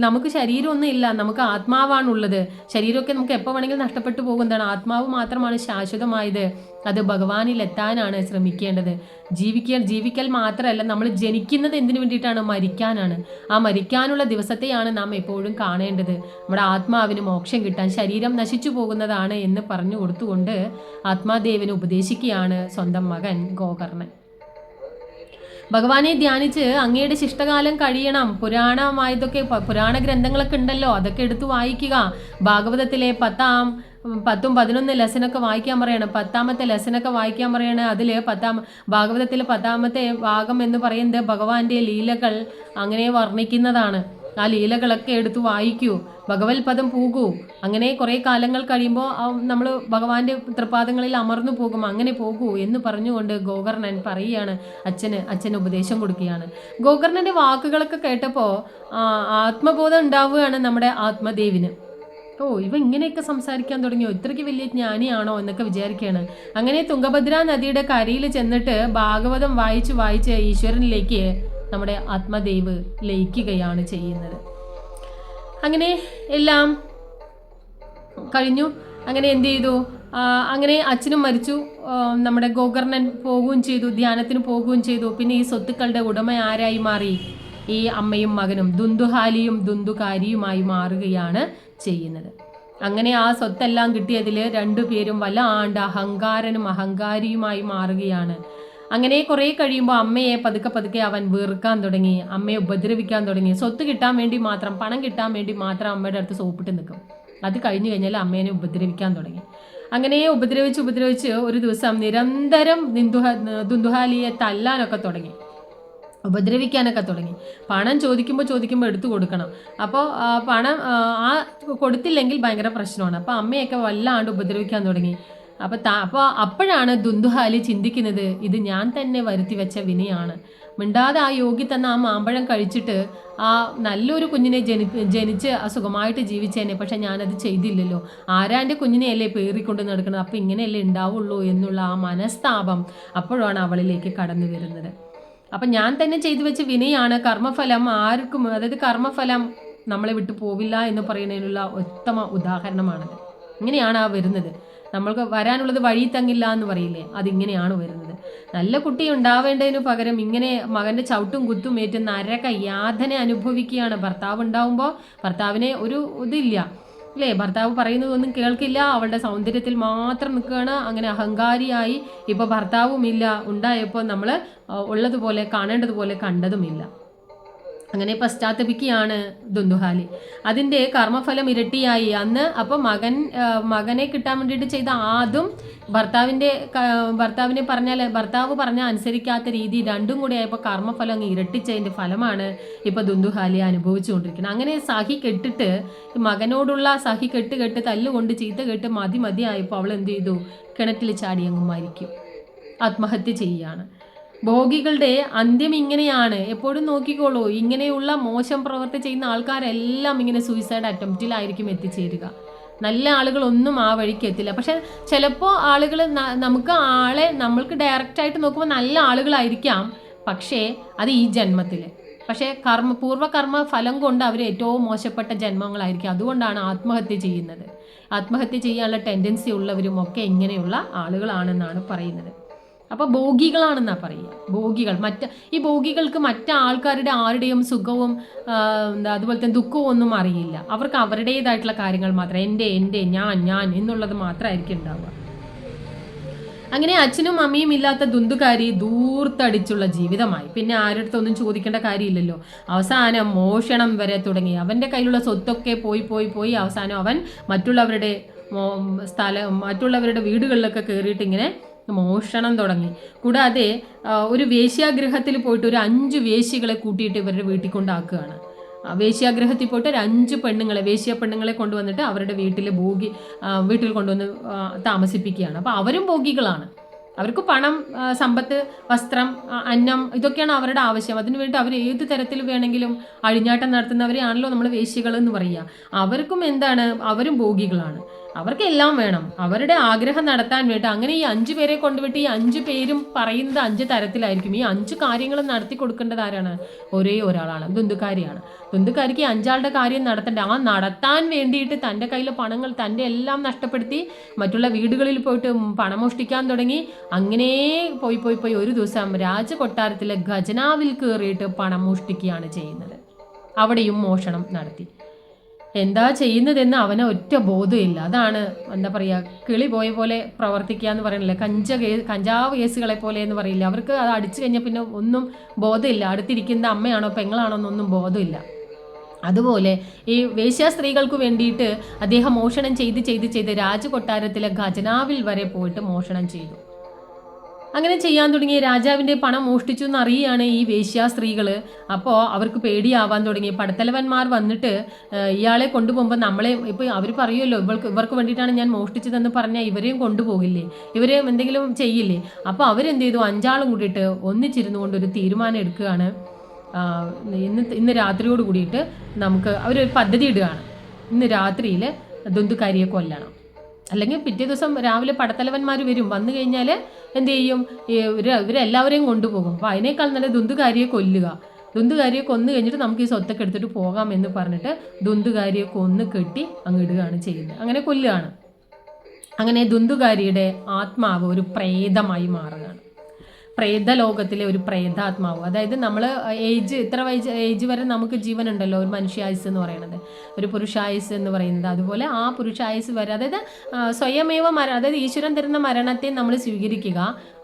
നമുക്ക് ശരീരമൊന്നും ഇല്ല, നമുക്ക് ആത്മാവാണുള്ളത്. ശരീരമൊക്കെ നമുക്ക് എപ്പോൾ വേണമെങ്കിലും നഷ്ടപ്പെട്ടു പോകുന്നതാണ്. ആത്മാവ് മാത്രമാണ് ശാശ്വതമായത്. അത് ഭഗവാനിൽ എത്താനാണ് ശ്രമിക്കേണ്ടത്. ജീവിക്കൽ മാത്രമല്ല, നമ്മൾ ജനിക്കുന്നത് എന്തിനു വേണ്ടിയിട്ടാണ്? മരിക്കാനാണ്. ആ മരിക്കാനുള്ള ദിവസത്തെയാണ് നാം എപ്പോഴും കാണേണ്ടത്. നമ്മുടെ ആത്മാവിന് മോക്ഷം കിട്ടാൻ. ശരീരം നശിച്ചു പോകുന്നതാണ് എന്ന് പറഞ്ഞു കൊടുത്തുകൊണ്ട് ആത്മാദേവന് ഉപദേശിക്കുകയാണ് സ്വന്തം മകൻ ഗോകർണൻ. ഭഗവാനെ ധ്യാനിച്ച് അങ്ങയുടെ ശിഷ്ടകാലം കഴിയണം. പുരാണ ഗ്രന്ഥങ്ങളൊക്കെ ഉണ്ടല്ലോ, അതൊക്കെ എടുത്ത് വായിക്കുക. ഭാഗവതത്തിലെ 10, 11 ലെസനൊക്കെ വായിക്കാൻ പറയണം. 10ാമത്തെ ലെസനൊക്കെ വായിക്കാൻ പറയണം. അതിൽ ഭാഗവതത്തിലെ 10ാമത്തെ ഭാഗം എന്ന് പറയുന്നത് ഭഗവാന്റെ ലീലകൾ അങ്ങനെ വർണ്ണിക്കുന്നതാണ്. ആ ലീലകളൊക്കെ എടുത്ത് വായിക്കൂ, ഭഗവത് പദം പോകൂ. അങ്ങനെ കുറേ കാലങ്ങൾ കഴിയുമ്പോൾ നമ്മൾ ഭഗവാന്റെ തൃപാദങ്ങളിൽ അമർന്നു പോകും. അങ്ങനെ പോകൂ എന്ന് പറഞ്ഞുകൊണ്ട് ഗോകർണൻ പറയുകയാണ്, അച്ഛന് ഉപദേശം കൊടുക്കുകയാണ്. ഗോകർണന്റെ വാക്കുകളൊക്കെ കേട്ടപ്പോൾ ആത്മബോധം ഉണ്ടാവുകയാണ് നമ്മുടെ ആത്മദേവിന്. ഇവ ഇങ്ങനെയൊക്കെ സംസാരിക്കാൻ തുടങ്ങിയോ, ഇത്രയ്ക്ക് വലിയ ജ്ഞാനിയാണോ എന്നൊക്കെ വിചാരിക്കുകയാണ്. അങ്ങനെ തുംഗഭദ്ര നദിയുടെ കരയിൽ ചെന്നിട്ട് ഭാഗവതം വായിച്ച് വായിച്ച് ഈശ്വരനിലേക്ക് നമ്മുടെ ആത്മദേവ് ലയിക്കുകയാണ് ചെയ്യുന്നത്. അങ്ങനെ എല്ലാം കഴിഞ്ഞു. അങ്ങനെ എന്ത് ചെയ്തു, അങ്ങനെ അച്ഛനും മരിച്ചു, നമ്മുടെ ഗോകർണൻ പോവുകയും ചെയ്തു, ധ്യാനത്തിന് പോവുകയും ചെയ്തു. പിന്നെ ഈ സ്വത്തുക്കളുടെ ഉടമ ആരായി മാറി? ഈ അമ്മയും മകനും ദുന്ദുഹാലിയും ദുന്ദുകാരിയുമായി മാറുകയാണ് ചെയ്യുന്നത്. അങ്ങനെ ആ സ്വത്തെല്ലാം കിട്ടിയതിൽ രണ്ടുപേരും വല്ലാണ്ട് അഹങ്കാരനും അഹങ്കാരിയുമായി മാറുകയാണ്. അങ്ങനെ കുറേ കഴിയുമ്പോൾ അമ്മയെ പതുക്കെ അവൻ വെറുക്കാൻ തുടങ്ങി, അമ്മയെ ഉപദ്രവിക്കാൻ തുടങ്ങി. സ്വത്ത് കിട്ടാൻ വേണ്ടി മാത്രം, പണം കിട്ടാൻ വേണ്ടി മാത്രം അമ്മയുടെ അടുത്ത് സോപ്പിട്ട് നിൽക്കും. അത് കഴിഞ്ഞു കഴിഞ്ഞാൽ അമ്മേനെ ഉപദ്രവിക്കാൻ തുടങ്ങി. അങ്ങനെ ഉപദ്രവിച്ച് ഒരു ദിവസം നിരന്തരം ദുന്ദുഹാലിയെ തല്ലാനൊക്കെ തുടങ്ങി, ഉപദ്രവിക്കാനൊക്കെ തുടങ്ങി. പണം ചോദിക്കുമ്പോൾ എടുത്തു കൊടുക്കണം. അപ്പോൾ പണം കൊടുത്തില്ലെങ്കിൽ ഭയങ്കര പ്രശ്നമാണ്. അപ്പോൾ അമ്മയൊക്കെ വല്ലാണ്ട് ഉപദ്രവിക്കാൻ തുടങ്ങി. അപ്പോൾ അപ്പോഴാണ് ദുന്ദുഹാലി ചിന്തിക്കുന്നത്, ഇത് ഞാൻ തന്നെ വരുത്തി വെച്ച വിനയാണ്. മിണ്ടാതെ ആ യോഗി തന്ന ആ മാമ്പഴം കഴിച്ചിട്ട് ആ നല്ലൊരു കുഞ്ഞിനെ ജനിച്ച് സുഖമായിട്ട് ജീവിച്ചേനെ, പക്ഷെ ഞാനത് ചെയ്തില്ലല്ലോ. ആരാൻ്റെ കുഞ്ഞിനെയല്ലേ പേറിക്കൊണ്ട് നടക്കുന്നത്, അപ്പം ഇങ്ങനെയല്ലേ ഉണ്ടാവുള്ളൂ എന്നുള്ള ആ മനസ്താപം അപ്പോഴാണ് അവളിലേക്ക് കടന്നു വരുന്നത്. അപ്പം ഞാൻ തന്നെ ചെയ്തു വെച്ച വിനയാണ്. കർമ്മഫലം ആർക്കും, അതായത് കർമ്മഫലം നമ്മളെ വിട്ടു പോവില്ല എന്ന് പറയുന്നതിനുള്ള ഉത്തമ ഉദാഹരണമാണത്. ഇങ്ങനെയാണ് ആ വരുന്നത്. നമ്മൾക്ക് വരാനുള്ളത് വഴി തങ്ങില്ല എന്ന് പറയില്ലേ, അതിങ്ങനെയാണ് വരുന്നത്. നല്ല കുട്ടി ഉണ്ടാവേണ്ടതിന് പകരം ഇങ്ങനെ മകൻ്റെ ചവിട്ടും കുത്തും ഏറ്റ് നരക യാതന അനുഭവിക്കുകയാണ്. ഭർത്താവ് ഉണ്ടാവുമ്പോൾ ഭർത്താവിനെ ഒരു ഇതില്ല അല്ലേ, ഭർത്താവ് പറയുന്നതൊന്നും കേൾക്കില്ല, അവളുടെ സൗന്ദര്യത്തിൽ മാത്രം നിൽക്കുകയാണ്. അങ്ങനെ അഹങ്കാരിയായി ഇപ്പോൾ ഭർത്താവും ഇല്ല, ഉണ്ടായപ്പോൾ നമ്മൾ ഉള്ളതുപോലെ കാണേണ്ടതുപോലെ കണ്ടതുമില്ല. അങ്ങനെ പശ്ചാത്തപിക്കുകയാണ് ദുന്ദുഹാലി. അതിൻ്റെ കർമ്മഫലം ഇരട്ടിയായി. അന്ന് അപ്പോൾ മകനെ കിട്ടാൻ വേണ്ടിയിട്ട് ചെയ്ത ആദ്യം ഭർത്താവിനെ ഭർത്താവ് പറഞ്ഞാൽ അനുസരിക്കാത്ത രീതി രണ്ടും കൂടി ആയപ്പോൾ കർമ്മഫലം അങ്ങ് ഇരട്ടിച്ചതിൻ്റെ ഫലമാണ് ഇപ്പോൾ ദുന്ദുഹാലി അനുഭവിച്ചുകൊണ്ടിരിക്കുന്നത്. അങ്ങനെ സഹി കെട്ടിട്ട് മകനോടുള്ള സഹി കെട്ട് തല്ലുകൊണ്ട് ചീത്ത കെട്ട് മതിയായപ്പോൾ അവൾ എന്ത് ചെയ്തു, കിണറ്റിൽ ചാടി അങ്ങ് മരിക്കും, ആത്മഹത്യ ചെയ്യുകയാണ്. ഭോഗികളുടെ അന്ത്യം ഇങ്ങനെയാണ്. എപ്പോഴും നോക്കിക്കോളൂ, ഇങ്ങനെയുള്ള മോശം പ്രവൃത്തി ചെയ്യുന്ന ആൾക്കാരെല്ലാം ഇങ്ങനെ സൂയിസൈഡ് അറ്റംപ്റ്റിലായിരിക്കും എത്തിച്ചേരുക. നല്ല ആളുകളൊന്നും ആ വഴിക്ക് എത്തില്ല. പക്ഷെ ചിലപ്പോൾ ആളുകൾ നമ്മൾക്ക് ഡയറക്റ്റായിട്ട് നോക്കുമ്പോൾ നല്ല ആളുകളായിരിക്കാം, പക്ഷേ അത് ഈ ജന്മത്തിൽ. പക്ഷേ പൂർവ്വകർമ്മ ഫലം കൊണ്ട് അവർ ഏറ്റവും മോശപ്പെട്ട ജന്മങ്ങളായിരിക്കും. അതുകൊണ്ടാണ് ആത്മഹത്യ ചെയ്യുന്നത്. ആത്മഹത്യ ചെയ്യാനുള്ള ടെൻഡൻസി ഉള്ളവരും ഒക്കെ ഇങ്ങനെയുള്ള ആളുകളാണെന്നാണ് പറയുന്നത്. അപ്പോൾ ഭോഗികളാണെന്നാണ് പറയുക. ഭോഗികൾ ഈ ഭോഗികൾക്ക് ആൾക്കാരുടെ ആരുടെയും സുഖവും അതുപോലെ തന്നെ ദുഃഖവും ഒന്നും അറിയില്ല. അവർക്ക് അവരുടേതായിട്ടുള്ള കാര്യങ്ങൾ മാത്രം, എൻ്റെ ഞാൻ എന്നുള്ളത് മാത്രമായിരിക്കും ഉണ്ടാവുക. അങ്ങനെ അച്ഛനും അമ്മയും ഇല്ലാത്ത ദുന്ദുകാരി ദൂർത്തടിച്ചുള്ള ജീവിതമായി. പിന്നെ ആരുടെ ചോദിക്കേണ്ട കാര്യമില്ലല്ലോ. അവസാനം മോഷണം വരെ തുടങ്ങി. അവൻ്റെ കയ്യിലുള്ള സ്വത്തൊക്കെ പോയി അവസാനം അവൻ മറ്റുള്ളവരുടെ വീടുകളിലൊക്കെ കയറിയിട്ട് ഇങ്ങനെ മോഷണം തുടങ്ങി. കൂടാതെ ഒരു വേശ്യാഗൃഹത്തിൽ പോയിട്ട് ഒരു 5 വേശ്യകളെ കൂട്ടിയിട്ട് ഇവരുടെ വീട്ടിൽ കൊണ്ടാക്കുകയാണ്. വേശ്യാഗൃഹത്തിൽ പോയിട്ട് ഒരു 5 വേശ്യ പെണ്ണുങ്ങളെ കൊണ്ടുവന്നിട്ട് അവരുടെ വീട്ടിൽ കൊണ്ടുവന്ന് താമസിപ്പിക്കുകയാണ്. അപ്പോൾ അവരും ഭോഗികളാണ്. അവർക്ക് പണം, സമ്പത്ത്, വസ്ത്രം, അന്നം ഇതൊക്കെയാണ് അവരുടെ ആവശ്യം. അതിനുവേണ്ടി അവർ ഏത് തരത്തിൽ വേണമെങ്കിലും അഴിഞ്ഞാട്ടം നടത്തുന്നവരെയാണല്ലോ നമ്മൾ വേശ്യകൾ എന്ന് പറയുക. അവർക്കും അവരും ഭോഗികളാണ്. അവർക്കെല്ലാം വേണം, അവരുടെ ആഗ്രഹം നടത്താൻ വേണ്ടി. അങ്ങനെ ഈ 5 പേരെ കൊണ്ടുവിട്ട് ഈ 5 പേരും പറയുന്നത് 5 തരത്തിലായിരിക്കും. ഈ 5 കാര്യങ്ങളും നടത്തി കൊടുക്കേണ്ടത് ആരാണ്? ഒരേ ഒരാളാണ്, ദുന്ദുകാരിയാണ്. ദുന്ദുകാരിക്ക് 5 ആളുടെ കാര്യം നടത്തണ്ടേ. ആ നടത്താൻ വേണ്ടിയിട്ട് തൻ്റെ കയ്യിലെ പണങ്ങൾ തൻ്റെ എല്ലാം നഷ്ടപ്പെടുത്തി മറ്റുള്ള വീടുകളിൽ പോയിട്ട് പണം മോഷ്ടിക്കാൻ തുടങ്ങി. അങ്ങനെ പോയി ഒരു ദിവസം രാജകൊട്ടാരത്തിലെ ഖജനാവിൽ കയറിയിട്ട് പണം മോഷ്ടിക്കുകയാണ് ചെയ്യുന്നത്. അവിടെയും മോഷണം നടത്തി. എന്താ ചെയ്യുന്നതെന്ന് അവന് ഒറ്റ ബോധമില്ല. അതാണ് എന്താ പറയുക, കിളി പോയ പോലെ പ്രവർത്തിക്കുക എന്ന് പറയണില്ലേ, കഞ്ചാവ് കേസുകളെ പോലെ എന്ന് പറയില്ല. അവർക്ക് അത് അടിച്ചു കഴിഞ്ഞാൽ പിന്നെ ഒന്നും ബോധമില്ല. അടുത്തിരിക്കുന്ന അമ്മയാണോ പെങ്ങളാണോ എന്നൊന്നും ബോധമില്ല. അതുപോലെ ഈ വേശ്യാ സ്ത്രീകൾക്ക് വേണ്ടിയിട്ട് അദ്ദേഹം മോഷണം ചെയ്ത് രാജകൊട്ടാരത്തിലെ ഖജനാവിൽ വരെ പോയിട്ട് മോഷണം ചെയ്തു. അങ്ങനെ ചെയ്യാൻ തുടങ്ങി. രാജാവിൻ്റെ പണം മോഷ്ടിച്ചു എന്നറിയാണ് ഈ വേശ്യാ സ്ത്രീകൾ. അപ്പോൾ അവർക്ക് പേടിയാവാൻ തുടങ്ങി. പടത്തലവന്മാർ വന്നിട്ട് ഇയാളെ കൊണ്ടുപോകുമ്പോൾ ഇപ്പോൾ അവർ പറയുമല്ലോ, ഇവർക്ക് വേണ്ടിയിട്ടാണ് ഞാൻ മോഷ്ടിച്ചതെന്ന് പറഞ്ഞാൽ ഇവരെയും കൊണ്ടുപോകില്ലേ, ഇവരെയും എന്തെങ്കിലും ചെയ്യില്ലേ. അപ്പോൾ അവരെന്ത് ചെയ്തു, 5 ആളും കൂടിയിട്ട് ഒന്നിച്ചിരുന്നു കൊണ്ടൊരു തീരുമാനം എടുക്കുകയാണ്. ഇന്ന് രാത്രിയോട് കൂടിയിട്ട് അവരൊരു പദ്ധതി ഇടുകയാണ്. ഇന്ന് രാത്രിയിൽ ദുന്ദുകാരിയെ കൊല്ലണം. അല്ലെങ്കിൽ പിറ്റേ ദിവസം രാവിലെ പടത്തലവന്മാർ വരും, വന്നു കഴിഞ്ഞാൽ എന്ത് ചെയ്യും, ഇവരെല്ലാവരെയും കൊണ്ടുപോകും. അപ്പോൾ അതിനേക്കാൾ നല്ല ദുന്ദുകാരിയെ കൊല്ലുക, ദുന്ദുകാരിയെ കൊന്നു കഴിഞ്ഞിട്ട് നമുക്ക് ഈ സ്വത്തൊക്കെ എടുത്തിട്ട് പോകാം എന്ന് പറഞ്ഞിട്ട് ദുന്ദുകാരിയെ കൊന്ന് കെട്ടി അങ്ങ് ഇടുകയാണ് ചെയ്യുന്നത്. അങ്ങനെ കൊല്ലുകയാണ്. അങ്ങനെ ദുന്ദുകാരിയുടെ ആത്മാവ് ഒരു പ്രേതമായി മാറുകയാണ്. പ്രേതലോകത്തിലെ ഒരു പ്രേതാത്മാവ്. അതായത് നമ്മൾ ഇത്ര ഏജ് വരെ നമുക്ക് ജീവൻ ഉണ്ടല്ലോ, ഒരു മനുഷ്യായുസ് എന്ന് പറയുന്നത്, ഒരു പുരുഷായുസ് എന്ന് പറയുന്നത്. അതുപോലെ ആ പുരുഷായുസ് വരെ, അതായത് സ്വയമേവ അതായത് ഈശ്വരൻ തരുന്ന മരണത്തെ നമ്മൾ സ്വീകരിക്കുക.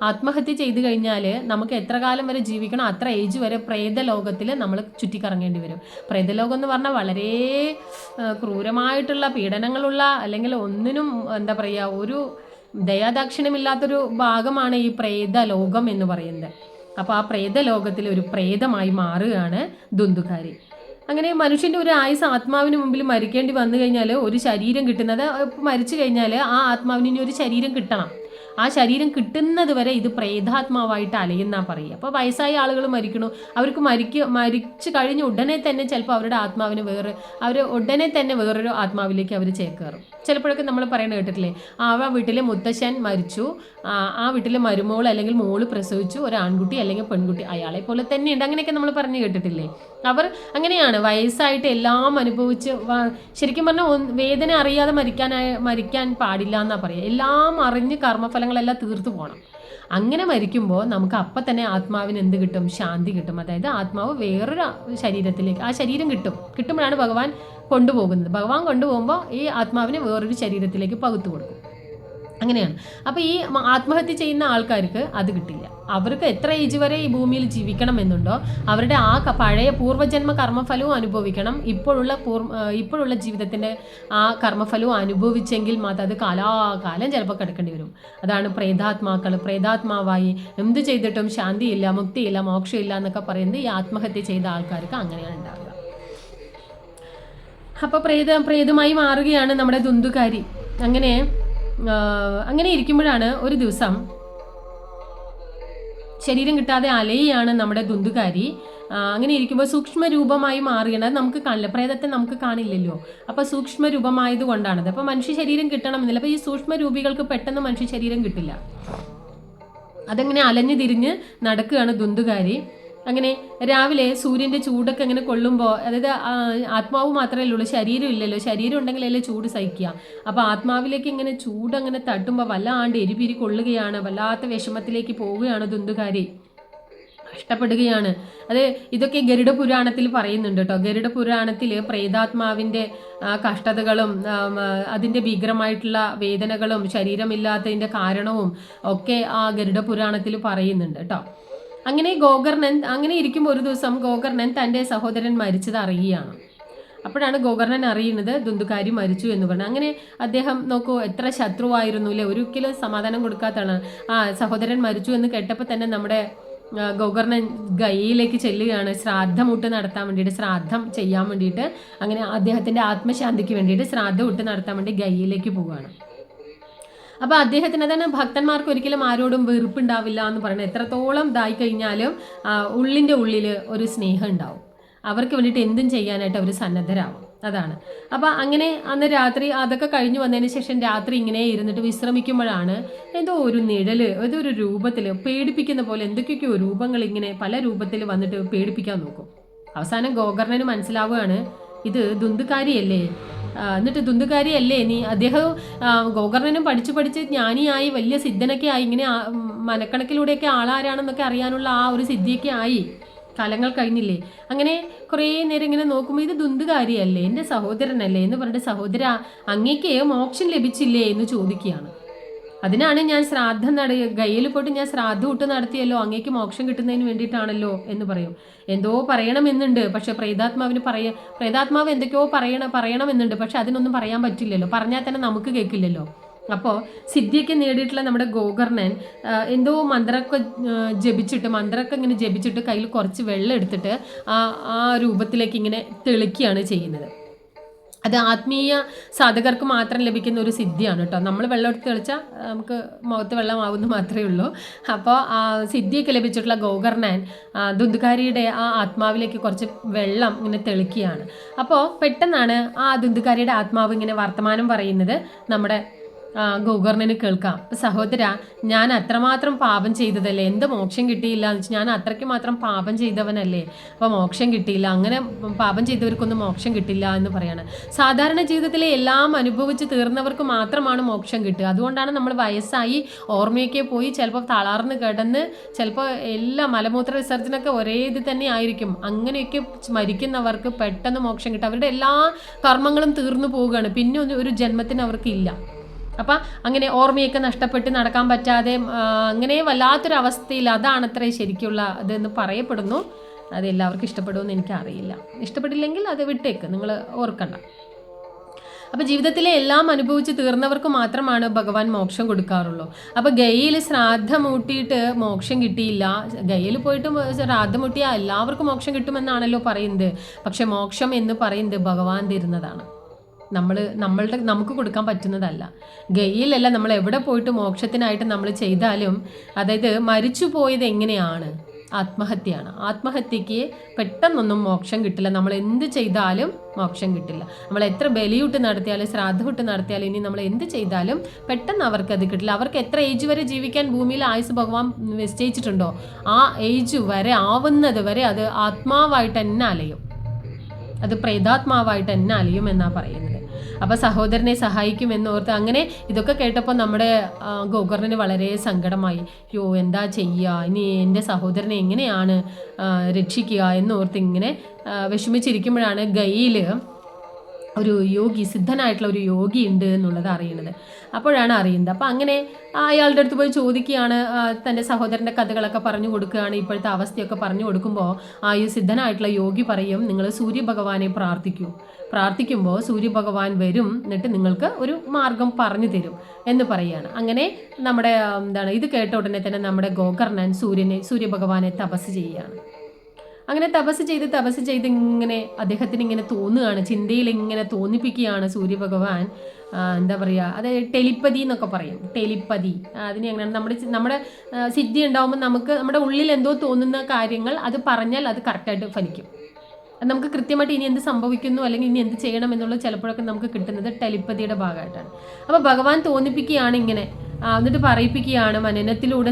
ആത്മഹത്യ ചെയ്തു കഴിഞ്ഞാൽ നമുക്ക് എത്ര കാലം വരെ ജീവിക്കണം, അത്ര ഏജ് വരെ പ്രേതലോകത്തിൽ നമ്മൾ ചുറ്റിക്കറങ്ങേണ്ടി വരും. പ്രേതലോകം എന്ന് പറഞ്ഞാൽ വളരെ ക്രൂരമായിട്ടുള്ള പീഡനങ്ങളുള്ള, അല്ലെങ്കിൽ ഒന്നിനും എന്താ പറയുക, ഒരു ദയാദാക്ഷിണ്യമില്ലാത്തൊരു ഭാഗമാണ് ഈ പ്രേതലോകം എന്ന് പറയുന്നത്. അപ്പോൾ ആ പ്രേതലോകത്തിൽ ഒരു പ്രേതമായി മാറുകയാണ് ദുന്ദുകാരി. അങ്ങനെ മനുഷ്യൻ്റെ ഒരു ആയുസ് ആത്മാവിന് മുമ്പിൽ മരിക്കേണ്ടി വന്നു കഴിഞ്ഞാൽ ഒരു ശരീരം കിട്ടുന്നത്, മരിച്ചു കഴിഞ്ഞാൽ ആ ആത്മാവിന് ഇനി ഒരു ശരീരം കിട്ടണം. ആ ശരീരം കിട്ടുന്നത് വരെ ഇത് പ്രേതാത്മാവായിട്ട് അലയുന്നാ പറയുക. അപ്പോൾ വയസ്സായ ആളുകൾ മരിക്കണു, അവർക്ക് മരിച്ചു കഴിഞ്ഞ് ഉടനെ തന്നെ ചിലപ്പോൾ അവരുടെ ആത്മാവിന് അവർ ഉടനെ തന്നെ വേറൊരു ആത്മാവിലേക്ക് അവർ ചേക്കേറും. ചിലപ്പോഴൊക്കെ നമ്മൾ പറയുന്നത് കേട്ടിട്ടില്ലേ, ആ വീട്ടിലെ മുത്തശ്ശൻ മരിച്ചു, ആ വീട്ടിലെ മരുമോൾ അല്ലെങ്കിൽ മോള് പ്രസവിച്ചു, ഒരു ആൺകുട്ടി അല്ലെങ്കിൽ പെൺകുട്ടി അയാളെ പോലെ തന്നെയുണ്ട്, അങ്ങനെയൊക്കെ നമ്മൾ പറഞ്ഞു കേട്ടിട്ടില്ലേ. അവർ അങ്ങനെയാണ്, വയസ്സായിട്ട് എല്ലാം അനുഭവിച്ച്, ശരിക്കും പറഞ്ഞാൽ വേദന അറിയാതെ മരിക്കാൻ പാടില്ല എന്നാ പറയുക. എല്ലാം അറിഞ്ഞ് കർമ്മഫലങ്ങളെല്ലാം തീർത്തു പോകണം. അങ്ങനെ മരിക്കുമ്പോൾ നമുക്ക് അപ്പം തന്നെ ആത്മാവിന് എന്ത് കിട്ടും, ശാന്തി കിട്ടും. അതായത് ആത്മാവ് വേറൊരു ശരീരത്തിലേക്ക്, ആ ശരീരം കിട്ടുമ്പോഴാണ് ഭഗവാൻ കൊണ്ടുപോകുന്നത്. ഭഗവാൻ കൊണ്ടുപോകുമ്പോൾ ഈ ആത്മാവിനെ വേറൊരു ശരീരത്തിലേക്ക് പകുത്തു കൊടുക്കും. അങ്ങനെയാണ്. അപ്പോൾ ഈ ആത്മഹത്യ ചെയ്യുന്ന ആൾക്കാർക്ക് അത് കിട്ടില്ല. അവർക്ക് എത്ര ഏജ് വരെ ഈ ഭൂമിയിൽ ജീവിക്കണം എന്നുണ്ടോ അവരുടെ ആ പഴയ പൂർവ്വജന്മ കർമ്മഫലവും അനുഭവിക്കണം. ഇപ്പോഴുള്ള ജീവിതത്തിൻ്റെ ആ കർമ്മഫലവും അനുഭവിച്ചെങ്കിൽ മാത്രം അത് കാലാകാലം ചിലപ്പോൾ കിടക്കേണ്ടി വരും. അതാണ് പ്രേതാത്മാവായി എന്ത് ചെയ്തിട്ടും ശാന്തിയില്ല, മുക്തിയില്ല, മോക്ഷമില്ല എന്നൊക്കെ പറയുന്നത് ഈ ആത്മഹത്യ ചെയ്ത ആൾക്കാർക്ക് അങ്ങനെയാണ് ഉണ്ടാവുക. അപ്പോൾ പ്രേതമായി മാറുകയാണ് നമ്മുടെ ദുന്ദുകാരി. അങ്ങനെ ഇരിക്കുമ്പോഴാണ് ഒരു ദിവസം ശരീരം കിട്ടാതെ അലയാണ് നമ്മുടെ ദുന്ദുകാരി. അങ്ങനെ ഇരിക്കുമ്പോൾ സൂക്ഷ്മ രൂപമായി മാറുകയാണ്. നമുക്ക് കാണില്ല, പ്രേതത്തെ നമുക്ക് കാണില്ലല്ലോ. അപ്പോൾ സൂക്ഷ്മ രൂപമായത് കൊണ്ടാണത്. അപ്പോൾ മനുഷ്യ ശരീരം കിട്ടണമെന്നില്ല. അപ്പോൾ ഈ സൂക്ഷ്മ രൂപികൾക്ക് പെട്ടെന്ന് മനുഷ്യ ശരീരം കിട്ടില്ല. അതങ്ങനെ അലഞ്ഞു തിരിഞ്ഞ് നടക്കുകയാണ് ദുന്ദുകാരി. അങ്ങനെ രാവിലെ സൂര്യൻ്റെ ചൂടൊക്കെ അങ്ങനെ കൊള്ളുമ്പോൾ, അതായത് ആത്മാവ് മാത്രമേ ഉള്ളൂ, ശരീരം ഇല്ലല്ലോ. ശരീരം ഉണ്ടെങ്കിലല്ലേ ചൂട് സഹിക്കുക. അപ്പോൾ ആത്മാവിലേക്ക് ഇങ്ങനെ ചൂടങ്ങനെ തട്ടുമ്പോൾ വല്ലാണ്ട് എരിപിരി കൊള്ളുകയാണ്. വല്ലാത്ത വിഷമത്തിലേക്ക് പോവുകയാണ് ദുന്ദുകാരി, കഷ്ടപ്പെടുകയാണ്. ഇതൊക്കെ ഗരുഡ പുരാണത്തിൽ പറയുന്നുണ്ട് കേട്ടോ. ഗരുഡ പുരാണത്തിൽ പ്രേതാത്മാവിൻ്റെ കഷ്ടതകളും അതിൻ്റെ ഭീകരമായിട്ടുള്ള വേദനകളും ശരീരമില്ലാത്തതിൻ്റെ കാരണവും ഒക്കെ ആ ഗരുഡ പുരാണത്തിൽ പറയുന്നുണ്ട് കേട്ടോ. അങ്ങനെ ഇരിക്കുമ്പോൾ ഒരു ദിവസം ഗോകർണൻ തൻ്റെ സഹോദരൻ മരിച്ചത് അറിയുകയാണ്. അപ്പോഴാണ് ഗോകർണൻ അറിയുന്നത് ദുന്ദുകാരി മരിച്ചു എന്ന് പറഞ്ഞു. അങ്ങനെ അദ്ദേഹം നോക്കൂ, എത്ര ശത്രുവായിരുന്നു അല്ലേ, ഒരിക്കലും സമാധാനം കൊടുക്കാത്തതാണ്. സഹോദരൻ മരിച്ചു എന്ന് കേട്ടപ്പോൾ തന്നെ നമ്മുടെ ഗോകർണൻ ഗയയിലേക്ക് ചെല്ലുകയാണ്, ശ്രാദ്ധമുട്ട് നടത്താൻ വേണ്ടിയിട്ട്, ശ്രാദ്ധം ചെയ്യാൻ വേണ്ടിയിട്ട്. അങ്ങനെ അദ്ദേഹത്തിൻ്റെ ആത്മശാന്തിക്ക് വേണ്ടിയിട്ട് ശ്രാദ്ധമുട്ട് നടത്താൻ വേണ്ടി ഗയയിലേക്ക് പോവുകയാണ്. അപ്പോൾ അദ്ദേഹത്തിന് തന്നെ ഭക്തന്മാർക്ക് ഒരിക്കലും ആരോടും വെറുപ്പുണ്ടാവില്ല എന്ന് പറയുന്നത്. എത്രത്തോളം ഇതായി കഴിഞ്ഞാലും ഉള്ളിൻ്റെ ഉള്ളിൽ ഒരു സ്നേഹം ഉണ്ടാവും. അവർക്ക് വേണ്ടിയിട്ട് എന്തും ചെയ്യാനായിട്ട് അവർ സന്നദ്ധരാകും. അതാണ്. അപ്പോൾ അങ്ങനെ അന്ന് രാത്രി അതൊക്കെ കഴിഞ്ഞ് വന്നതിന് ശേഷം രാത്രി ഇങ്ങനെ ഇരുന്നിട്ട് വിശ്രമിക്കുമ്പോഴാണ് എന്തോ ഒരു നിഴൽ, ഏതൊരു രൂപത്തിൽ പേടിപ്പിക്കുന്ന പോലെ എന്തൊക്കെയൊക്കെയോ രൂപങ്ങൾ ഇങ്ങനെ പല രൂപത്തിൽ വന്നിട്ട് പേടിപ്പിക്കാൻ നോക്കും. അവസാനം ഗോകർണന് മനസ്സിലാവുകയാണ്, ഇത് ദുന്ദുകാരിയല്ലേ. എന്നിട്ട് ദുന്ദുകാരിയല്ലേ നീ. അദ്ദേഹം ഗോകർണനും പഠിച്ച് ജ്ഞാനിയായി വലിയ സിദ്ധനൊക്കെ ആയി, ഇങ്ങനെ മനക്കണക്കിലൂടെയൊക്കെ ആളാരാണെന്നൊക്കെ അറിയാനുള്ള ആ ഒരു സിദ്ധിയൊക്കെ ആയി, കാലങ്ങൾ കഴിഞ്ഞില്ലേ. അങ്ങനെ കുറേ നേരം ഇങ്ങനെ നോക്കുമ്പോൾ ഇത് ദുന്ദുകാരിയല്ലേ, എൻ്റെ സഹോദരനല്ലേ എന്ന് പറഞ്ഞിട്ട്, സഹോദര അങ്ങേക്ക് മോക്ഷം ലഭിച്ചില്ലേ എന്ന് ചോദിക്കുകയാണ്. അതിനാണ് ഞാൻ ഗയയിൽ പോയിട്ട് ഞാൻ ശ്രാദ്ധം നടത്തിയല്ലോ, അങ്ങേക്ക് മോക്ഷം കിട്ടുന്നതിന് വേണ്ടിയിട്ടാണല്ലോ എന്ന് പറയും. എന്തോ പറയണമെന്നുണ്ട്, പക്ഷെ പ്രേതാത്മാവ് എന്തൊക്കെയോ പറയണമെന്നുണ്ട്, പക്ഷെ അതിനൊന്നും പറയാൻ പറ്റില്ലല്ലോ, പറഞ്ഞാൽ തന്നെ നമുക്ക് കേൾക്കില്ലല്ലോ. അപ്പോൾ സിദ്ധിയൊക്കെ നേടിയിട്ടുള്ള നമ്മുടെ ഗോകർണൻ എന്തോ മന്ത്രമൊക്കെ ഇങ്ങനെ ജപിച്ചിട്ട് കയ്യിൽ കുറച്ച് വെള്ളം എടുത്തിട്ട് ആ രൂപത്തിലേക്ക് ഇങ്ങനെ തെളിക്കുകയാണ് ചെയ്യുന്നത്. അത് ആത്മീയ സാധകർക്ക് മാത്രം ലഭിക്കുന്ന ഒരു സിദ്ധിയാണ് കേട്ടോ. നമ്മൾ വെള്ളം എടുത്ത് തെളിച്ചാൽ നമുക്ക് മുഖത്ത് വെള്ളമാവുന്നു മാത്രമേ ഉള്ളൂ. അപ്പോൾ ആ സിദ്ധിയൊക്കെ ലഭിച്ചിട്ടുള്ള ഗോകർണൻ ദുന്ദുകാരിയുടെ ആ ആത്മാവിലേക്ക് കുറച്ച് വെള്ളം ഇങ്ങനെ തെളിക്കുകയാണ്. അപ്പോൾ പെട്ടെന്നാണ് ആ ദുന്ദുകാരിയുടെ ആത്മാവ് ഇങ്ങനെ വർത്തമാനം പറയുന്നത് നമ്മുടെ ഗോകർണന് കേൾക്കാം. സഹോദര, ഞാൻ അത്രമാത്രം പാപം ചെയ്തതല്ലേ, എന്ത് മോക്ഷം കിട്ടിയില്ല എന്ന് വെച്ചാൽ ഞാൻ അത്രയ്ക്ക് മാത്രം പാപം ചെയ്തവനല്ലേ, അപ്പോൾ മോക്ഷം കിട്ടിയില്ല, അങ്ങനെ പാപം ചെയ്തവർക്കൊന്നും മോക്ഷം കിട്ടില്ല എന്ന് പറയാണ്. സാധാരണ ജീവിതത്തിലെ എല്ലാം അനുഭവിച്ച് തീർന്നവർക്ക് മാത്രമാണ് മോക്ഷം കിട്ടുക. അതുകൊണ്ടാണ് നമ്മൾ വയസ്സായി ഓർമ്മയൊക്കെ പോയി ചിലപ്പോൾ തളർന്ന് കിടന്ന് ചിലപ്പോൾ എല്ലാ മലമൂത്ര വിസർജനമൊക്കെ ഒരേ ഇത് തന്നെ ആയിരിക്കും. അങ്ങനെയൊക്കെ മരിക്കുന്നവർക്ക് പെട്ടെന്ന് മോക്ഷം കിട്ടും. അവരുടെ എല്ലാ കർമ്മങ്ങളും തീർന്നു പോവുകയാണ്, പിന്നെ ഒരു ജന്മത്തിന് അവർക്കില്ല. അപ്പം അങ്ങനെ ഓർമ്മയൊക്കെ നഷ്ടപ്പെട്ട് നടക്കാൻ പറ്റാതെ അങ്ങനെ വല്ലാത്തൊരവസ്ഥയിൽ അതാണത്രേ ശരിക്കുള്ള അതെന്ന് പറയപ്പെടുന്നു. അത് എല്ലാവർക്കും ഇഷ്ടപ്പെടുമെന്ന് എനിക്കറിയില്ല. ഇഷ്ടപ്പെട്ടില്ലെങ്കിൽ അത് വിട്ടേക്ക്, നിങ്ങൾ ഓർക്കണ്ട. അപ്പോൾ ജീവിതത്തിലെ എല്ലാം അനുഭവിച്ച് തീർന്നവർക്ക് മാത്രമാണ് ഭഗവാൻ മോക്ഷം കൊടുക്കാറുള്ളൂ. അപ്പോൾ ഗയയിൽ ശ്രാദ്ധം മൂട്ടിയിട്ട് മോക്ഷം കിട്ടിയില്ല, ഗയയിൽ പോയിട്ട് ശ്രാദ്ധം മൂട്ടിയാൽ എല്ലാവർക്കും മോക്ഷം കിട്ടുമെന്നാണല്ലോ പറയുന്നത്. പക്ഷെ മോക്ഷം എന്ന് പറയുന്നത് ഭഗവാൻ തരുന്നതാണ്, നമുക്ക് കൊടുക്കാൻ പറ്റുന്നതല്ല. ഗയിലല്ല, നമ്മൾ എവിടെ പോയിട്ട് മോക്ഷത്തിനായിട്ട് നമ്മൾ ചെയ്താലും, അതായത് മരിച്ചു പോയത് എങ്ങനെയാണ്? ആത്മഹത്യയാണ്. ആത്മഹത്യക്ക് പെട്ടെന്നൊന്നും മോക്ഷം കിട്ടില്ല. നമ്മൾ എന്ത് ചെയ്താലും മോക്ഷം കിട്ടില്ല. നമ്മൾ എത്ര ബലിയിട്ട് നടത്തിയാലും ശ്രാദ്ധമിട്ട് നടത്തിയാലും ഇനി നമ്മൾ എന്ത് ചെയ്താലും പെട്ടെന്ന് അവർക്കത് കിട്ടില്ല. അവർക്ക് എത്ര ഏജ് വരെ ജീവിക്കാൻ ഭൂമിയിൽ ആയുസ് ഭഗവാൻ നിശ്ചയിച്ചിട്ടുണ്ടോ ആ ഏജ് വരെ ആവുന്നത് വരെ അത് ആത്മാവായിട്ട് തന്നെ അലയും, അത് പ്രേതാത്മാവായിട്ട് തന്നെ അലിയും എന്നാണ് പറയുന്നത്. അപ്പോൾ സഹോദരനെ സഹായിക്കുമെന്നോർത്ത് അങ്ങനെ ഇതൊക്കെ കേട്ടപ്പോൾ നമ്മുടെ ഗോകർണന് വളരെ സങ്കടമായി. യോ എന്താ ചെയ്യുക, ഇനി എൻ്റെ സഹോദരനെ എങ്ങനെയാണ് രക്ഷിക്കുക എന്നോർത്ത് ഇങ്ങനെ വിഷമിച്ചിരിക്കുമ്പോഴാണ് ഗയയിൽ ഒരു യോഗി, സിദ്ധനായിട്ടുള്ള ഒരു യോഗി ഉണ്ട് എന്നുള്ളത് അറിയുന്നത്. അപ്പോഴാണ് അറിയുന്നത്. അപ്പോൾ അങ്ങനെ അയാളുടെ അടുത്ത് പോയി ചോദിക്കുകയാണ്, തൻ്റെ സഹോദരൻ്റെ കഥകളൊക്കെ പറഞ്ഞു കൊടുക്കുകയാണ്, ഇപ്പോഴത്തെ അവസ്ഥയൊക്കെ പറഞ്ഞു കൊടുക്കുമ്പോൾ ഈ സിദ്ധനായിട്ടുള്ള യോഗി പറയും, നിങ്ങൾ സൂര്യഭഗവാനെ പ്രാർത്ഥിക്കുമ്പോൾ സൂര്യഭഗവാൻ വരും, എന്നിട്ട് നിങ്ങൾക്ക് ഒരു മാർഗം പറഞ്ഞു തരും എന്ന് പറയുകയാണ്. അങ്ങനെ നമ്മുടെ ഇത് കേട്ട ഉടനെ തന്നെ നമ്മുടെ ഗോകർണൻ സൂര്യഭഗവാനെ തപസ് ചെയ്യുകയാണ്. അങ്ങനെ തപസ് ചെയ്ത് ഇങ്ങനെ അദ്ദേഹത്തിന് ഇങ്ങനെ തോന്നുകയാണ്, ചിന്തയിൽ ഇങ്ങനെ തോന്നിപ്പിക്കുകയാണ് സൂര്യഭഗവാൻ. എന്താ പറയുക, അത് ടെലിപ്പതി എന്നൊക്കെ പറയും. ടെലിപ്പതി അതിന് എങ്ങനെ നമ്മുടെ സിദ്ധി ഉണ്ടാകുമ്പോൾ നമുക്ക് നമ്മുടെ ഉള്ളിൽ എന്തോ തോന്നുന്ന കാര്യങ്ങൾ അത് പറഞ്ഞാൽ അത് കറക്റ്റായിട്ട് ഫലിക്കും. നമുക്ക് കൃത്യമായിട്ട് ഇനി എന്ത് സംഭവിക്കുന്നു അല്ലെങ്കിൽ ഇനി എന്ത് ചെയ്യണം എന്നുള്ളത് ചിലപ്പോഴൊക്കെ നമുക്ക് കിട്ടുന്നത് ടെലിപ്പതിയുടെ ഭാഗമായിട്ടാണ്. അപ്പോൾ ഭഗവാൻ തോന്നിപ്പിക്കുകയാണ് ഇങ്ങനെ, എന്നിട്ട് പറയിപ്പിക്കുകയാണ്. മനനത്തിലൂടെ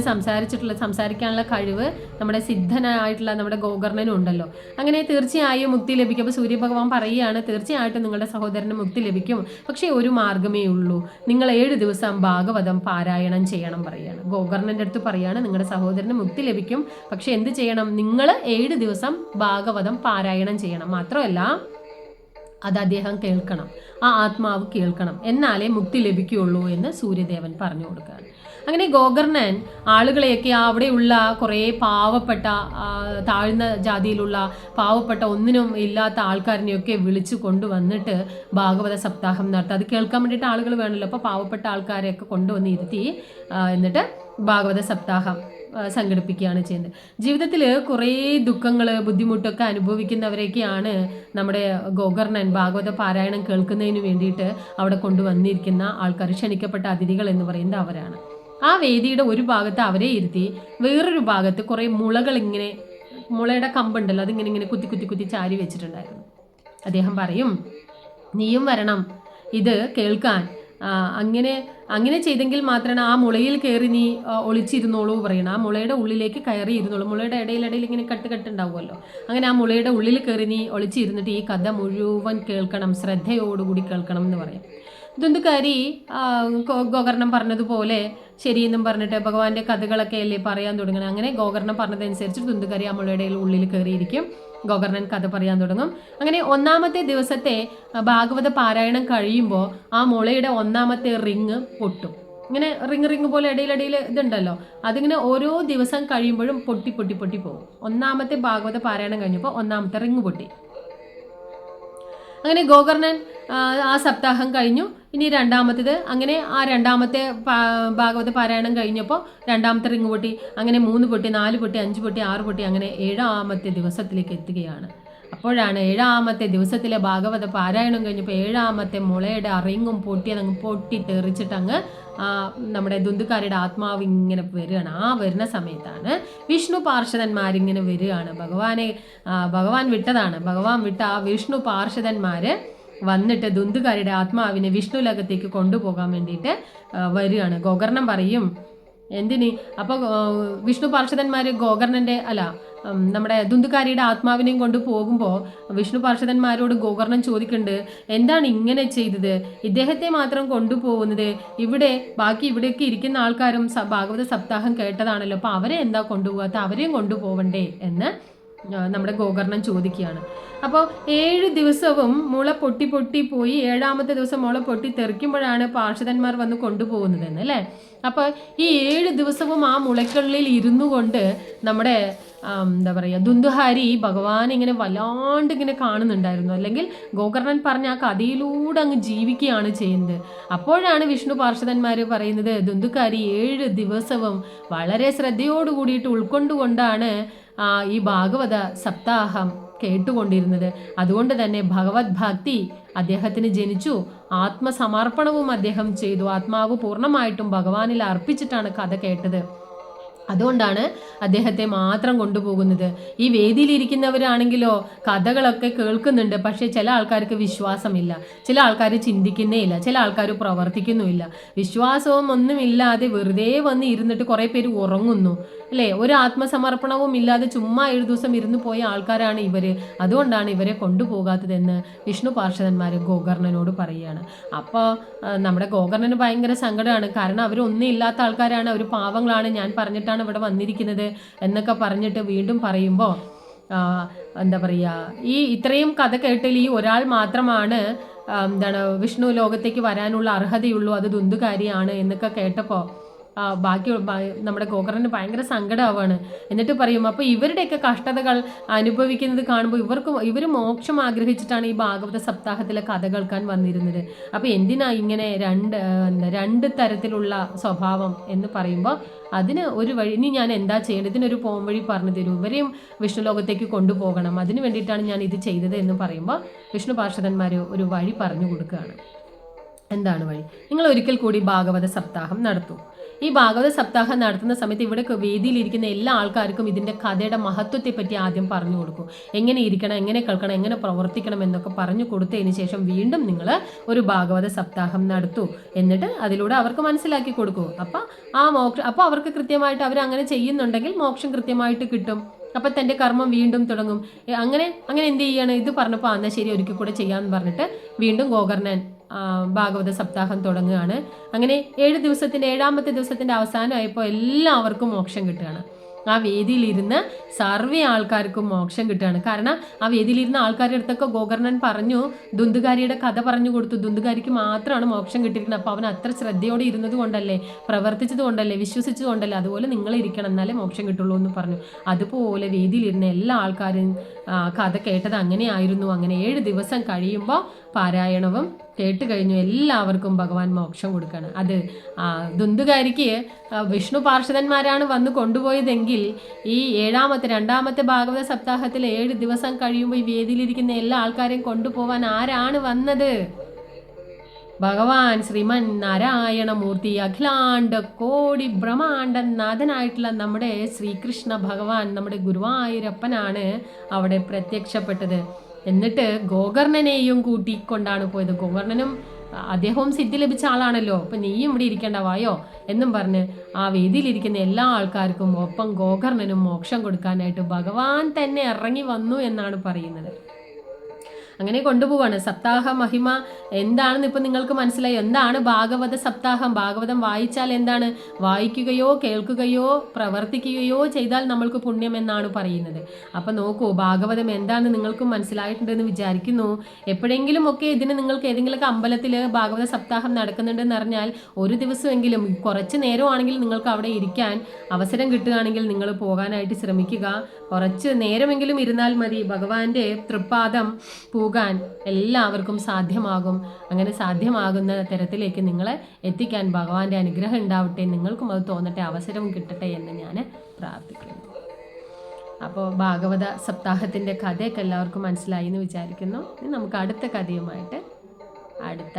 സംസാരിക്കാനുള്ള കഴിവ് നമ്മുടെ സിദ്ധനായിട്ടുള്ള നമ്മുടെ ഗോകർണനും ഉണ്ടല്ലോ. അങ്ങനെ തീർച്ചയായും മുക്തി ലഭിക്കും. അപ്പോൾ സൂര്യഭഗവാൻ പറയുകയാണ്, തീർച്ചയായിട്ടും നിങ്ങളുടെ സഹോദരന് മുക്തി ലഭിക്കും, പക്ഷേ ഒരു മാർഗ്ഗമേ ഉള്ളൂ, നിങ്ങൾ 7 ദിവസം ഭാഗവതം പാരായണം ചെയ്യണം പറയുകയാണ്. ഗോകർണൻ്റെ അടുത്ത് പറയുകയാണ്, നിങ്ങളുടെ സഹോദരന് മുക്തി ലഭിക്കും, പക്ഷെ എന്ത് ചെയ്യണം, നിങ്ങൾ 7 ദിവസം ഭാഗവതം പാരായണം ചെയ്യണം. മാത്രമല്ല അത് അദ്ദേഹം കേൾക്കണം, ആ ആത്മാവ് കേൾക്കണം, എന്നാലേ മുക്തി ലഭിക്കുകയുള്ളൂ എന്ന് സൂര്യദേവൻ പറഞ്ഞു കൊടുക്കുകയാണ്. അങ്ങനെ ഗോകർണൻ ആളുകളെയൊക്കെ അവിടെയുള്ള കുറേ പാവപ്പെട്ട താഴ്ന്ന ജാതിയിലുള്ള പാവപ്പെട്ട ഒന്നിനും ഇല്ലാത്ത ആൾക്കാരിനെയൊക്കെ വിളിച്ചു കൊണ്ടുവന്നിട്ട് ഭാഗവത സപ്താഹം നടത്തുക. അത് കേൾക്കാൻ വേണ്ടിയിട്ട് ആളുകൾ വേണമല്ലോ. അപ്പോൾ പാവപ്പെട്ട ആൾക്കാരെയൊക്കെ കൊണ്ടുവന്ന് ഇരുത്തി എന്നിട്ട് ഭാഗവത സപ്താഹം സംഘടിപ്പിക്കുകയാണ് ചെയ്യുന്നത്. ജീവിതത്തിൽ കുറേ ദുഃഖങ്ങൾ ബുദ്ധിമുട്ടൊക്കെ അനുഭവിക്കുന്നവരൊക്കെയാണ് നമ്മുടെ ഗോകർണൻ ഭാഗവത പാരായണം കേൾക്കുന്നതിന് വേണ്ടിയിട്ട് അവിടെ കൊണ്ടുവന്നിരിക്കുന്ന ആൾക്കാർ, ക്ഷണിക്കപ്പെട്ട അതിഥികൾ എന്ന് പറയുന്നത് അവരാണ്. ആ വേദിയുടെ ഒരു ഭാഗത്ത് അവരെ ഇരുത്തി വേറൊരു ഭാഗത്ത് കുറേ മുളയുടെ കമ്പുണ്ടല്ലോ, അതിങ്ങനെ കുത്തി ചാരി വെച്ചിട്ടുണ്ടായിരുന്നു. അദ്ദേഹം പറയും, നീയും വരണം ഇത് കേൾക്കാൻ, അങ്ങനെ ചെയ്തെങ്കിൽ മാത്രമാണ് ആ മുളയിൽ കയറി നീ ഒളിച്ചിരുന്നോളൂ പറയണം. ആ മുളയുടെ ഉള്ളിലേക്ക് കയറി ഇരുന്നോളൂ. മുളയുടെ ഇടയിൽ ഇങ്ങനെ കെട്ടുണ്ടാവുമല്ലോ, അങ്ങനെ ആ മുളയുടെ ഉള്ളിൽ കയറി നീ ഒളിച്ചിരുന്നിട്ട് ഈ കഥ മുഴുവൻ കേൾക്കണം, ശ്രദ്ധയോടുകൂടി കേൾക്കണം എന്ന് പറയും. ദുന്ദുകാരി ഗോകർണം പറഞ്ഞതുപോലെ ശരിയെന്നും പറഞ്ഞിട്ട് ഭഗവാന്റെ കഥകളൊക്കെ അല്ലേ പറയാൻ തുടങ്ങണം. അങ്ങനെ ഗോകർണം പറഞ്ഞതനുസരിച്ച് ദുന്ദുകാരി ആ മുളയുടെ ഉള്ളിൽ കയറിയിരിക്കും. ഗോകർണൻ കഥ പറയാൻ തുടങ്ങും. അങ്ങനെ 1ാമത്തെ ദിവസത്തെ ഭാഗവത പാരായണം കഴിയുമ്പോൾ ആ മുളയുടെ 1ാമത്തെ റിങ് പൊട്ടും. ഇങ്ങനെ റിങ് പോലെ ഇടയിൽ ഇതുണ്ടല്ലോ, അതിങ്ങനെ ഓരോ ദിവസം കഴിയുമ്പോഴും പൊട്ടി പോകും. 1ാമത്തെ ഭാഗവത പാരായണം കഴിഞ്ഞപ്പോൾ 1ാമത്തെ റിങ് പൊട്ടി. അങ്ങനെ ഗോകർണൻ ആ സപ്താഹം കഴിഞ്ഞു. ഇനി 2ാമത്തേത്, അങ്ങനെ ആ 2ാമത്തെ ഭാഗവത പാരായണം കഴിഞ്ഞപ്പോൾ 2ാമത്തെ റിങ് പൊട്ടി. അങ്ങനെ 3 പൊട്ടി, 4 പൊട്ടി, 5 പൊട്ടി, 6 പൊട്ടി, അങ്ങനെ 7ാമത്തെ ദിവസത്തിലേക്ക് എത്തുകയാണ്. അപ്പോൾ അപ്പോഴാണ് 7ാമത്തെ ദിവസത്തിലെ ഭാഗവത പാരായണം കഴിഞ്ഞപ്പോൾ 7ാമത്തെ മുളയുടെ അറിങ്ങും പൊട്ടിയതങ്ങ് പൊട്ടി തെറിച്ചിട്ട് അങ്ങ് നമ്മുടെ ദുന്ദുകാരിയുടെ ആത്മാവ് ഇങ്ങനെ വരികയാണ്. ആ വരുന്ന സമയത്താണ് വിഷ്ണു പാർഷദന്മാരിങ്ങനെ വരികയാണ്. ഭഗവാൻ വിട്ടതാണ്. ഭഗവാൻ വിട്ട ആ വിഷ്ണു പാർഷദന്മാര് വന്നിട്ട് ദുന്ദുകാരിയുടെ ആത്മാവിനെ വിഷ്ണു ലോകത്തേക്ക് കൊണ്ടുപോകാൻ വേണ്ടിയിട്ട് വരികയാണ്. ഗോകർണം പറയും എന്തിന് അപ്പോൾ വിഷ്ണു പാർഷദന്മാർ ഗോകർണൻ്റെ നമ്മുടെ ദുന്ദുകാരിയുടെ ആത്മാവിനെയും കൊണ്ട് പോകുമ്പോൾ വിഷ്ണു പാർഷദന്മാരോട് ഗോകർണൻ ചോദിക്കുന്നുണ്ട്, എന്താണ് ഇങ്ങനെ ചെയ്തത്? ഇദ്ദേഹത്തെ മാത്രം കൊണ്ടുപോകുന്നത്, ബാക്കി ഇവിടേക്ക് ഇരിക്കുന്ന ആൾക്കാരും ഭാഗവത സപ്താഹം കേട്ടതാണല്ലോ, അപ്പോൾ അവരെ എന്താ കൊണ്ടുപോകാത്ത? അവരെയും കൊണ്ടുപോകണ്ടേ എന്ന് നമ്മുടെ ഗോകർണൻ ചോദിക്കുകയാണ്. അപ്പോൾ 7 ദിവസവും മുള പൊട്ടി പോയി 7ാമത്തെ ദിവസം മുള പൊട്ടി തെറിക്കുമ്പോഴാണ് പാർഷദന്മാർ വന്ന് കൊണ്ടുപോകുന്നതെന്ന് അല്ലേ. അപ്പോൾ ഈ 7 ദിവസവും ആ മുളയ്ക്കുള്ളിൽ ഇരുന്നു കൊണ്ട് നമ്മുടെ എന്താ പറയുക ദുന്ദുഹാരി ഭഗവാൻ ഇങ്ങനെ വല്ലാണ്ട് ഇങ്ങനെ കാണുന്നുണ്ടായിരുന്നു. അല്ലെങ്കിൽ ഗോകർണൻ പറഞ്ഞ ആ കഥയിലൂടെ അങ്ങ് ജീവിക്കുകയാണ് ചെയ്യുന്നത്. അപ്പോഴാണ് വിഷ്ണു പാർഷദന്മാർ പറയുന്നത്, ദുന്ദുകാരി 7 ദിവസവും വളരെ ശ്രദ്ധയോട് കൂടിയിട്ട് ഉൾക്കൊണ്ടുകൊണ്ടാണ് ഈ ഭാഗവത സപ്താഹം കേട്ടുകൊണ്ടിരുന്നത്. അതുകൊണ്ട് തന്നെ ഭഗവത് ഭക്തി അദ്ദേഹത്തിന് ജനിച്ചു. ആത്മസമർപ്പണവും അദ്ദേഹം ചെയ്തു. ആത്മാവ് പൂർണ്ണമായിട്ടും ഭഗവാനിൽ അർപ്പിച്ചിട്ടാണ് കഥ കേട്ടത്. അതുകൊണ്ടാണ് അദ്ദേഹത്തെ മാത്രം കൊണ്ടുപോകുന്നത്. ഈ വേദിയിലിരിക്കുന്നവരാണെങ്കിലോ കഥകളൊക്കെ കേൾക്കുന്നുണ്ട്, പക്ഷേ ചില ആൾക്കാർക്ക് വിശ്വാസമില്ല, ചില ആൾക്കാർ ചിന്തിക്കുന്നേ ഇല്ല, ചില ആൾക്കാർ പ്രവർത്തിക്കുന്നുമില്ല. വിശ്വാസവും ഒന്നുമില്ലാതെ വെറുതെ വന്ന് ഇരുന്നിട്ട് കുറേ പേര് ഉറങ്ങുന്നു അല്ലേ. ഒരു ആത്മസമർപ്പണവും ഇല്ലാതെ ചുമ്മാ 7 ദിവസം ഇരുന്ന് പോയ ആൾക്കാരാണ് ഇവർ. അതുകൊണ്ടാണ് ഇവരെ കൊണ്ടുപോകാത്തതെന്ന് വിഷ്ണു പാർഷദന്മാർ ഗോകർണനോട് പറയുകയാണ്. അപ്പോൾ നമ്മുടെ ഗോകർണന് ഭയങ്കര സങ്കടമാണ്. കാരണം അവരൊന്നും ഇല്ലാത്ത ആൾക്കാരാണ്, അവർ പാവങ്ങളാണ്, ഞാൻ പറഞ്ഞിട്ടാണ് ഇവിടെ വന്നിരിക്കുന്നത് എന്നൊക്കെ പറഞ്ഞിട്ട് വീണ്ടും പറയുമ്പോൾ എന്താ പറയുക, ഈ ഇത്രയും കഥ കേട്ടിൽ ഈ ഒരാൾ മാത്രമാണ് വിഷ്ണു ലോകത്തേക്ക് വരാനുള്ള അർഹതയുള്ളൂ, അത് ദുന്ദുകാരിയാണ് എന്നൊക്കെ കേട്ടപ്പോൾ ബാക്കി നമ്മുടെ ഗോകർണന് ഭയങ്കര സങ്കടമാവാണ്. എന്നിട്ട് പറയും, അപ്പോൾ ഇവരുടെയൊക്കെ കഷ്ടതകൾ അനുഭവിക്കുന്നത് കാണുമ്പോൾ ഇവർ മോക്ഷം ആഗ്രഹിച്ചിട്ടാണ് ഈ ഭാഗവത സപ്താഹത്തിലെ കഥ കേൾക്കാൻ വന്നിരുന്നത്. അപ്പോൾ എന്തിനാ ഇങ്ങനെ രണ്ട് തരത്തിലുള്ള സ്വഭാവം എന്ന് പറയുമ്പോൾ അതിന് ഒരു വഴി, ഇനി ഞാൻ എന്താ ചെയ്യേണ്ടത്, ഇതിനൊരു പോംവഴി പറഞ്ഞു തരൂ, ഇവരെയും വിഷ്ണു ലോകത്തേക്ക് കൊണ്ടുപോകണം, അതിന് വേണ്ടിയിട്ടാണ് ഞാൻ ഇത് ചെയ്തത് എന്ന് പറയുമ്പോൾ വിഷ്ണു പാർഷദന്മാർ ഒരു വഴി പറഞ്ഞു കൊടുക്കുകയാണ്. എന്താണ് വഴി? നിങ്ങൾ ഒരിക്കൽ കൂടി ഭാഗവത സപ്താഹം നടത്തൂ. ഈ ഭാഗവത സപ്താഹം നടത്തുന്ന സമയത്ത് ഇവിടെ വേദിയിലിരിക്കുന്ന എല്ലാ ആൾക്കാർക്കും ഇതിൻ്റെ കഥയുടെ മഹത്വത്തെ പറ്റി ആദ്യം പറഞ്ഞു കൊടുക്കും. എങ്ങനെ ഇരിക്കണം, എങ്ങനെ കേൾക്കണം, എങ്ങനെ പ്രവർത്തിക്കണം എന്നൊക്കെ പറഞ്ഞു കൊടുത്തതിന് ശേഷം വീണ്ടും നിങ്ങൾ ഒരു ഭാഗവത സപ്താഹം നടത്തൂ. എന്നിട്ട് അതിലൂടെ അവർക്ക് മനസ്സിലാക്കി കൊടുക്കൂ. അപ്പോൾ അവർക്ക് കൃത്യമായിട്ട് അവർ അങ്ങനെ ചെയ്യുന്നുണ്ടെങ്കിൽ മോക്ഷം കൃത്യമായിട്ട് കിട്ടും. അപ്പം തൻ്റെ കർമ്മം വീണ്ടും തുടങ്ങും. അങ്ങനെ എന്ത് ചെയ്യാണ്? ഇത് പറഞ്ഞപ്പോൾ എന്നാൽ ശരി ഒരിക്കൽ കൂടെ ചെയ്യാമെന്ന് പറഞ്ഞിട്ട് വീണ്ടും ഗോകർണൻ ഭാഗവത സപ്താഹം തുടങ്ങുകയാണ്. അങ്ങനെ 7ാമത്തെ ദിവസത്തിൻ്റെ അവസാനമായപ്പോൾ എല്ലാവർക്കും മോക്ഷം കിട്ടുകയാണ്. ആ വേദിയിലിരുന്ന് സർവ്വ ആൾക്കാർക്കും മോക്ഷം കിട്ടുകയാണ്. കാരണം ആ വേദിയിലിരുന്ന ആൾക്കാരുടെ അടുത്തൊക്കെ ഗോകർണൻ പറഞ്ഞു, ദുന്ദുകാരിയുടെ കഥ പറഞ്ഞു കൊടുത്തു, ദുന്ദുകാരിക്ക് മാത്രമാണ് മോക്ഷം കിട്ടിയിരിക്കുന്നത്. അപ്പോൾ അവൻ അത്ര ശ്രദ്ധയോടെ ഇരുന്നത് കൊണ്ടല്ലേ, പ്രവർത്തിച്ചത് കൊണ്ടല്ലേ, വിശ്വസിച്ചത് കൊണ്ടല്ലേ, അതുപോലെ നിങ്ങൾ ഇരിക്കണം എന്നാലേ മോക്ഷം കിട്ടുള്ളൂ എന്ന് പറഞ്ഞു. അതുപോലെ വേദിയിലിരുന്ന എല്ലാ ആൾക്കാരും കഥ കേട്ടത് അങ്ങനെയായിരുന്നു. അങ്ങനെ 7 ദിവസം കഴിയുമ്പോൾ പാരായണവും കേട്ട് കഴിഞ്ഞു. എല്ലാവർക്കും ഭഗവാൻ മോക്ഷം കൊടുക്കുകയാണ്. അത് ദുന്ദുകാരിക്ക് വിഷ്ണു പാർഷദന്മാരാണ് വന്ന് കൊണ്ടുപോയതെങ്കിൽ ഈ 2ാമത്തെ ഭാഗവത സപ്താഹത്തിൽ 7 ദിവസം കഴിയുമ്പോൾ ഈ വേദിയിലിരിക്കുന്ന എല്ലാ ആൾക്കാരെയും കൊണ്ടുപോകാൻ ആരാണ് വന്നത്? ഭഗവാൻ ശ്രീമൻ നാരായണമൂർത്തി, അഖിലാണ്ട കോടി ബ്രഹ്മാണ്ട നാഥനായിട്ടുള്ള നമ്മുടെ ശ്രീകൃഷ്ണ ഭഗവാൻ, നമ്മുടെ ഗുരുവായൂരപ്പനാണ് അവിടെ പ്രത്യക്ഷപ്പെട്ടത്. എന്നിട്ട് ഗോകർണനെയും കൂട്ടിക്കൊണ്ടാണ് പോയത്. ഗോകർണനും അദ്ദേഹവും സിദ്ധി ലഭിച്ച ആളാണല്ലോ, അപ്പം നീയും ഇവിടെ ഇരിക്കേണ്ട വായോ എന്നും പറഞ്ഞ് ആ വേദിയിലിരിക്കുന്ന എല്ലാ ആൾക്കാർക്കും ഒപ്പം ഗോകർണനും മോക്ഷം കൊടുക്കാനായിട്ട് ഭഗവാൻ തന്നെ ഇറങ്ങി വന്നു എന്നാണ് പറയുന്നത്. അങ്ങനെ കൊണ്ടുപോവാണ്. സപ്താഹ മഹിമ എന്താണെന്ന് ഇപ്പം നിങ്ങൾക്ക് മനസ്സിലായി. എന്താണ് ഭാഗവത സപ്താഹം? ഭാഗവതം വായിച്ചാൽ എന്താണ്? വായിക്കുകയോ കേൾക്കുകയോ പ്രവർത്തിക്കുകയോ ചെയ്താൽ നമ്മൾക്ക് പുണ്യം എന്നാണ് പറയുന്നത്. അപ്പം നോക്കൂ, ഭാഗവതം എന്താണെന്ന് നിങ്ങൾക്കും മനസ്സിലായിട്ടുണ്ടെന്ന് വിചാരിക്കുന്നു. എപ്പോഴെങ്കിലും ഒക്കെ ഇതിന് നിങ്ങൾക്ക് ഏതെങ്കിലുമൊക്കെ അമ്പലത്തിൽ ഭാഗവത സപ്താഹം നടക്കുന്നുണ്ടെന്ന് അറിഞ്ഞാൽ ഒരു ദിവസമെങ്കിലും കുറച്ച് നേരമാണെങ്കിൽ നിങ്ങൾക്ക് അവിടെ ഇരിക്കാൻ അവസരം കിട്ടുകയാണെങ്കിൽ നിങ്ങൾ പോകാനായിട്ട് ശ്രമിക്കുക. കുറച്ച് നേരമെങ്കിലും ഇരുന്നാൽ മതി. ഭഗവാന്റെ തൃപ്പാദം പോകാൻ എല്ലാവർക്കും സാധ്യമാകും. അങ്ങനെ സാധ്യമാകുന്ന തരത്തിലേക്ക് നിങ്ങളെ എത്തിക്കാൻ ഭഗവാന്റെ അനുഗ്രഹം ഉണ്ടാവട്ടെ, നിങ്ങൾക്കും അത് തോന്നട്ടെ, അവസരവും കിട്ടട്ടെ എന്ന് ഞാൻ പ്രാർത്ഥിക്കുന്നു. അപ്പോൾ ഭാഗവത സപ്താഹത്തിൻ്റെ കഥയൊക്കെ എല്ലാവർക്കും മനസ്സിലായി എന്ന് വിചാരിക്കുന്നു. ഇനി നമുക്ക് അടുത്ത കഥയുമായിട്ട് അടുത്ത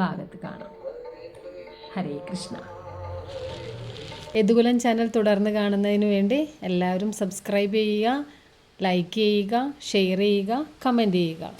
ഭാഗത്ത് കാണാം. ഹരേ കൃഷ്ണ. യദുകുലം ചാനൽ തുടർന്ന് കാണുന്നതിന് വേണ്ടി എല്ലാവരും സബ്സ്ക്രൈബ് ചെയ്യുക, ലൈക്ക് ചെയ്യുക, ഷെയർ ചെയ്യുക, കമൻറ്റ് ചെയ്യുക.